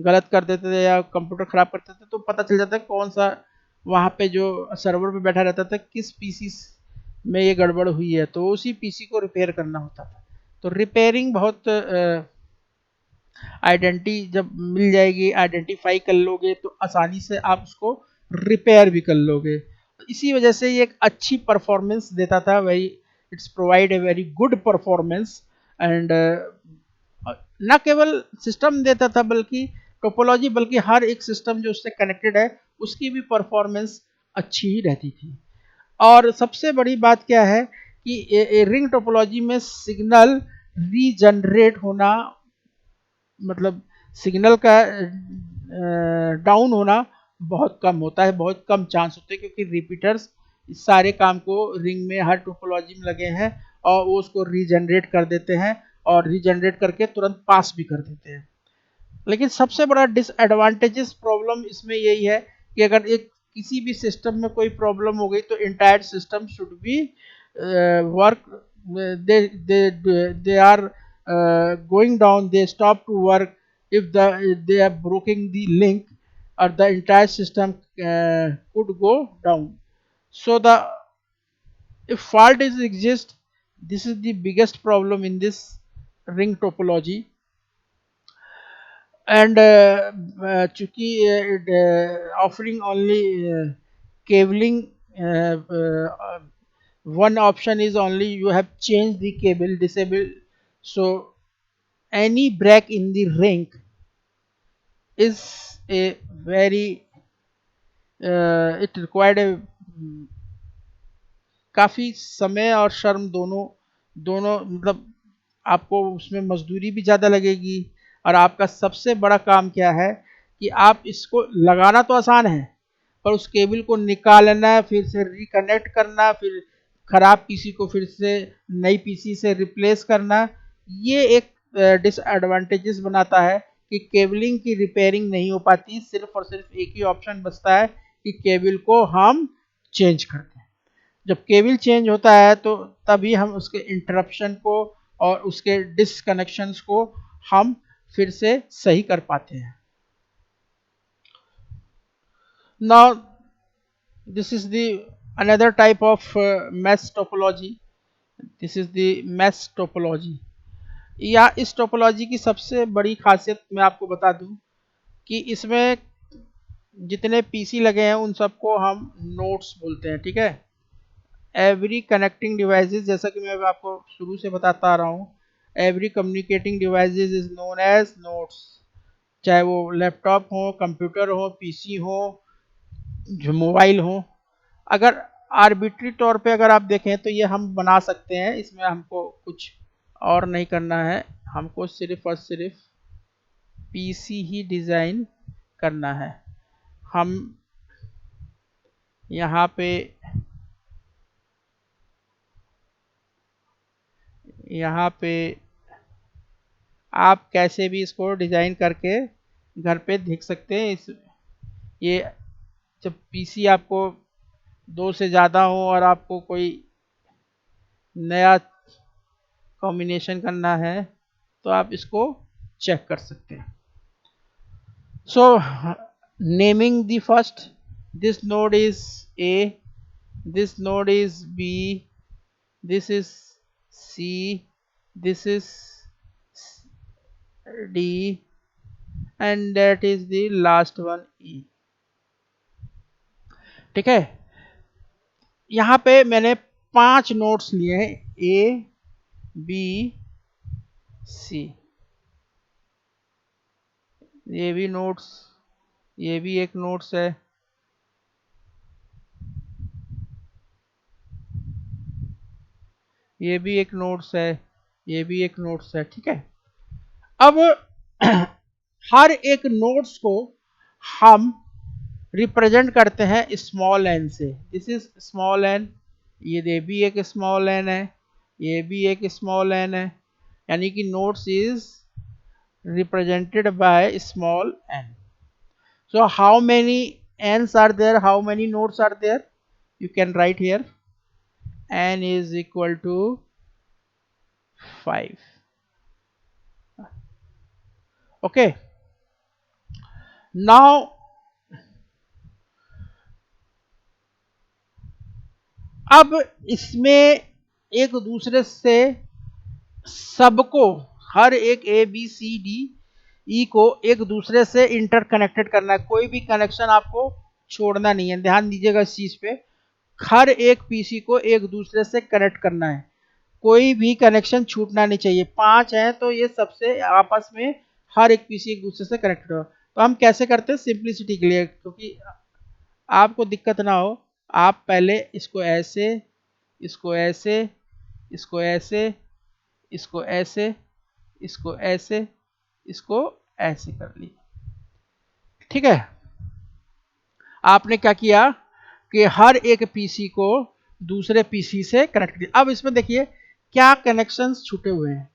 गलत कर देते थे या कंप्यूटर ख़राब करते थे तो पता चल जाता है कौन सा वहाँ पे जो सर्वर पे बैठा रहता था किस पीसी में ये गड़बड़ हुई है, तो उसी पीसी को रिपेयर करना होता था। तो रिपेयरिंग बहुत आइडेंटिटी जब मिल जाएगी, आइडेंटिफाई कर लोगे तो आसानी से आप उसको रिपेयर भी कर लोगे। तो इसी वजह से ये एक अच्छी परफॉर्मेंस देता था, very it's provide a very good performance. And न केवल सिस्टम देता था बल्कि टोपोलॉजी, बल्कि हर एक सिस्टम जो उससे कनेक्टेड है उसकी भी परफॉर्मेंस अच्छी ही रहती थी। और सबसे बड़ी बात क्या है कि रिंग टोपोलॉजी में सिग्नल रीजनरेट होना, मतलब सिग्नल का डाउन होना बहुत कम होता है, बहुत कम चांस होते हैं, क्योंकि रिपीटर्स सारे काम को रिंग में हर टोपोलॉजी में लगे हैं और वो उसको रीजनरेट कर देते हैं और रीजनरेट करके तुरंत पास भी कर देते हैं। लेकिन सबसे बड़ा डिसएडवांटेजेस प्रॉब्लम इसमें यही है कि अगर एक किसी भी सिस्टम में कोई प्रॉब्लम हो गई तो entire system should be work, they are going down, they stop to work if they are breaking the link, or the entire system could go down. So the if fault is exist, this is the biggest problem in this ring topology. And चूंकि offering only cabling, one option is only you have changed the cable disable, so any break in the ring is a very it required a काफ़ी समय और श्रम दोनों दोनों, मतलब आपको उसमें मजदूरी भी ज़्यादा लगेगी। और आपका सबसे बड़ा काम क्या है कि आप इसको लगाना तो आसान है, पर उस केबल को निकालना, फिर से रिकनेक्ट करना, फिर ख़राब पीसी को फिर से नई पीसी से रिप्लेस करना, ये एक डिसएडवांटेजेस बनाता है कि केबलिंग की रिपेयरिंग नहीं हो पाती। सिर्फ और सिर्फ एक ही ऑप्शन बचता है कि केबल को हम चेंज कर दें। जब केबल चेंज होता है तो तभी हम उसके इंटरप्शन को और उसके डिसकनेक्शंस को हम फिर से सही कर पाते हैं। Now this is the another type of mesh topology, this is the mesh topology. या इस टोपोलॉजी की सबसे बड़ी खासियत मैं आपको बता दूं कि इसमें जितने पीसी लगे हैं उन सबको हम नोड्स बोलते हैं, ठीक है। एवरी कनेक्टिंग डिवाइसेस, जैसा कि मैं आपको शुरू से बताता आ रहा हूँ, every communicating devices is known as nodes. चाहे वो लैपटॉप हो, कंप्यूटर हो, पीसी हो, जो मोबाइल हो। अगर आर्बिट्री तौर पे अगर आप देखें तो ये हम बना सकते हैं, इसमें हमको कुछ और नहीं करना है, हमको सिर्फ और सिर्फ पीसी ही डिज़ाइन करना है। हम यहाँ पे आप कैसे भी इसको डिज़ाइन करके घर पे देख सकते हैं। इस ये जब पीसी आपको दो से ज़्यादा हो और आपको कोई नया कॉम्बिनेशन करना है तो आप इसको चेक कर सकते हैं। So naming the first, this node is A, this node is B, this is C, this is D, and that is the last one E. ठीक है, यहाँ पे मैंने 5 नोट्स लिए हैं, ए बी सी। ये भी नोट्स, ये भी एक नोट्स है, ये भी एक नोट्स है, ये भी एक नोट्स है। ठीक है, अब हर एक नोट्स को हम रिप्रेजेंट करते हैं स्मॉल एन से। दिस इज स्मॉल एन, ये भी एक स्मॉल एन है, ये भी एक स्मॉल एन है, यानी कि notes is represented by small n. So how many n's are there? How many nodes are there? You can write here. N is equal to 5. Okay. Now अब इसमें एक दूसरे से सबको, हर एक ए बी सी डी ई को एक दूसरे से इंटरकनेक्टेड करना है। कोई भी कनेक्शन आपको छोड़ना नहीं है, ध्यान दीजिएगा इस चीज पे। हर एक पीसी को एक दूसरे से कनेक्ट करना है, कोई भी कनेक्शन छूटना नहीं चाहिए। 5 है तो ये सबसे आपस में हर एक पीसी एक दूसरे से कनेक्टेड हो। तो हम कैसे करते हैं सिंप्लिसिटी के लिए, क्योंकि आपको दिक्कत ना हो, आप पहले इसको ऐसे, इसको ऐसे, इसको ऐसे, इसको ऐसे, इसको ऐसे, इसको ऐसे कर ली। ठीक है, आपने क्या किया कि हर एक पीसी को दूसरे पीसी से कनेक्ट किया। अब इसमें देखिए क्या कनेक्शंस छूटे हुए हैं।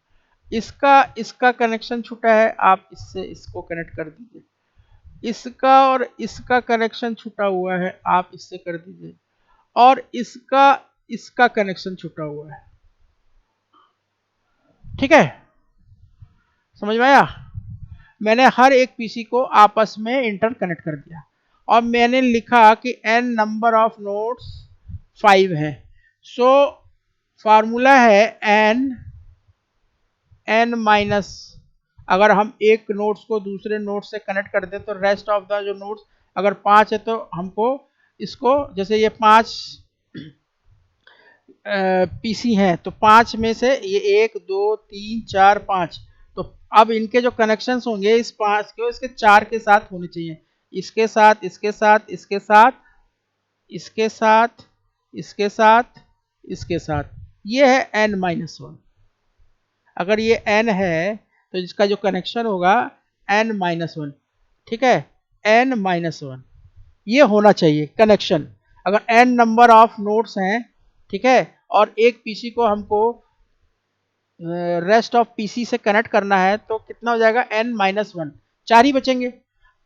इसका इसका कनेक्शन छूटा है, आप इससे इसको कनेक्ट कर दीजिए। इसका और इसका कनेक्शन छूटा हुआ है, आप इससे कर दीजिए। और इसका इसका कनेक्शन छूटा हुआ है। ठीक है, समझ में आया? मैंने हर एक पीसी को आपस में इंटरकनेक्ट कर दिया और मैंने लिखा कि n नंबर ऑफ नोड्स 5 है। सो फार्मूला है n माइनस, अगर हम एक नोड्स को दूसरे नोड से कनेक्ट कर दें तो रेस्ट ऑफ द जो नोड्स, अगर 5 है तो हमको इसको, जैसे ये 5 पीसी हैं तो 5 में से ये 1 2 3 4 5, तो अब इनके जो कनेक्शंस होंगे इस 5 के इसके 4 के साथ होने चाहिए। इसके साथ, इसके साथ, इसके साथ, इसके साथ, इसके साथ, इसके साथ, ये है n-1। अगर ये n है तो इसका जो कनेक्शन होगा n-1। ठीक है, n-1 ये होना चाहिए कनेक्शन। अगर n नंबर ऑफ नोड्स हैं, ठीक है, और एक पीसी को हमको रेस्ट ऑफ पीसी से कनेक्ट करना है तो कितना हो जाएगा n-1, 4 ही बचेंगे।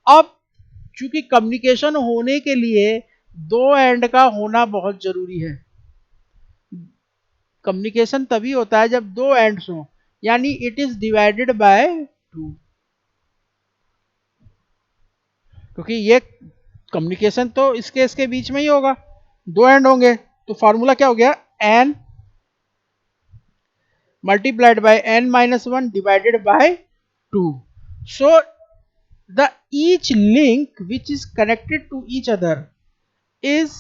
अब चूंकि कम्युनिकेशन होने के लिए दो एंड का होना बहुत जरूरी है। कम्युनिकेशन तभी होता है जब दो एंड्स हो, यानी इट इज डिवाइडेड बाय 2, क्योंकि ये कम्युनिकेशन तो इसके बीच में ही होगा, दो एंड होंगे। तो फॉर्मूला क्या हो गया, n multiplied by n-1 divided by 2. So the each link which is connected to each other is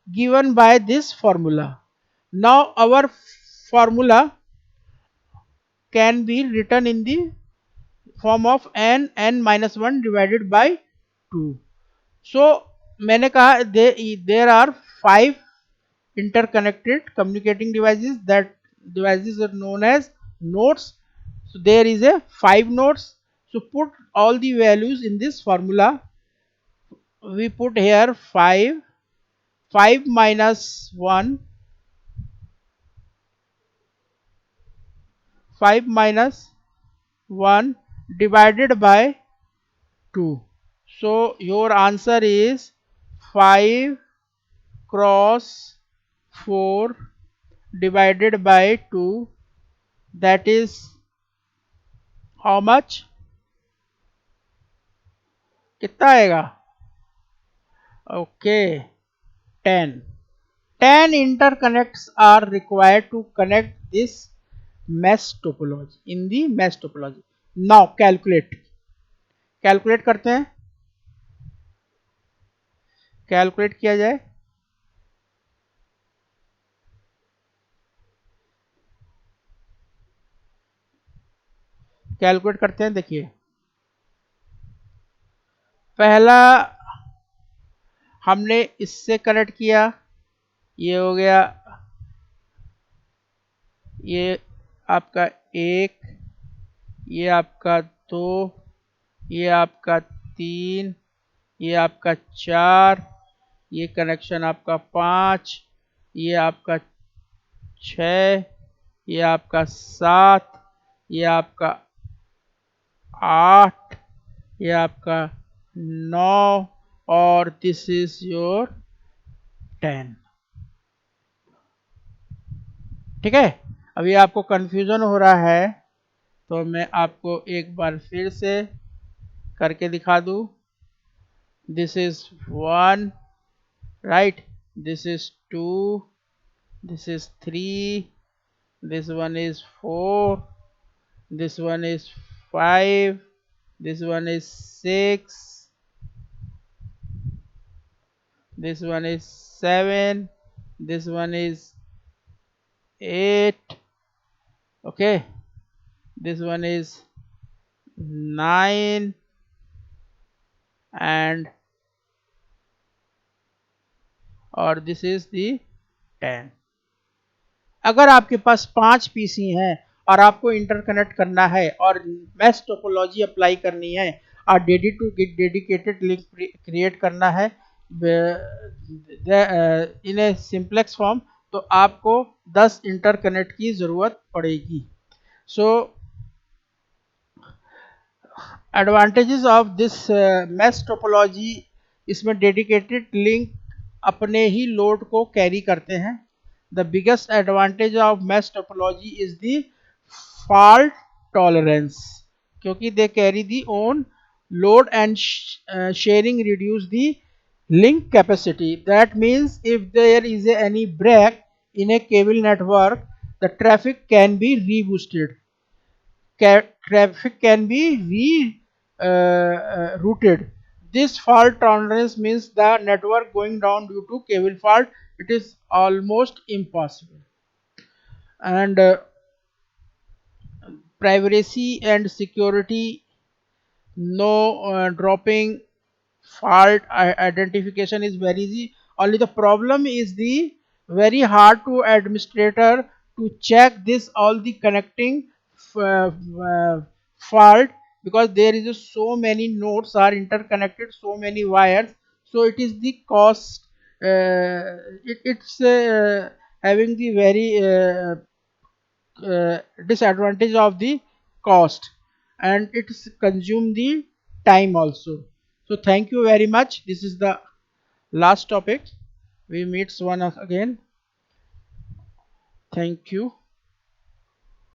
given by this formula. Now our formula can be written in the form of n-1 divided by 2. So मैंने कहा there are 5 interconnected communicating devices. That devices are known as nodes. So there is a 5 nodes. So put all the values in this formula. We put here 5, 5 minus 1, 5 minus 1 divided by 2. So your answer is 5 cross 4 divided by 2, that is how much, कितना आएगा? Okay, 10 interconnects are required to connect this mesh topology, in the mesh topology. Now calculate करते हैं, calculate किया जाए। Calculate करते हैं, देखिए पहला हमने इससे कनेक्ट किया, ये हो गया, ये आपका 1, ये आपका 2, ये आपका 3, ये आपका 4, ये कनेक्शन आपका 5, ये आपका 6, ये आपका 7, ये आपका 8, ये आपका 9, और दिस इज योर 10। ठीक है, अभी आपको कंफ्यूजन हो रहा है तो मैं आपको एक बार फिर से करके दिखा दूं। this is 1, right? This is 2, this is 3, this one is 4, this one is 5, this one is 6, this one is 7, this one is 8, okay, this one is 9, and और this is the 10. अगर आपके पास 5 पीसी हैं और आपको interconnect करना है और mesh topology apply करनी है और डेडिकेटेड लिंक क्रिएट करना है इन ए सिंप्लेक्स फॉर्म, तो आपको 10 इंटरकनेक्ट की ज़रूरत पड़ेगी. So advantages of this mesh topology, इसमें डेडिकेटेड लिंक अपने ही लोड को कैरी करते हैं. The biggest advantage of mesh topology is the fault tolerance, क्योंकि they carry the own load and sharing reduce the link capacity. That means if there is any break in a cable network, the traffic can be reboosted. Traffic can be routed. This fault tolerance means the network going down due to cable fault, it is almost impossible. And privacy and security, no dropping, fault identification is very easy. Only the problem is the very hard to administrator to check this all the connecting fault, because there is so many nodes are interconnected, so many wires, so it is the cost, it's having the very disadvantage of the cost, and it's consume the time also. So thank you very much. This is the last topic. We meet one again. Thank you.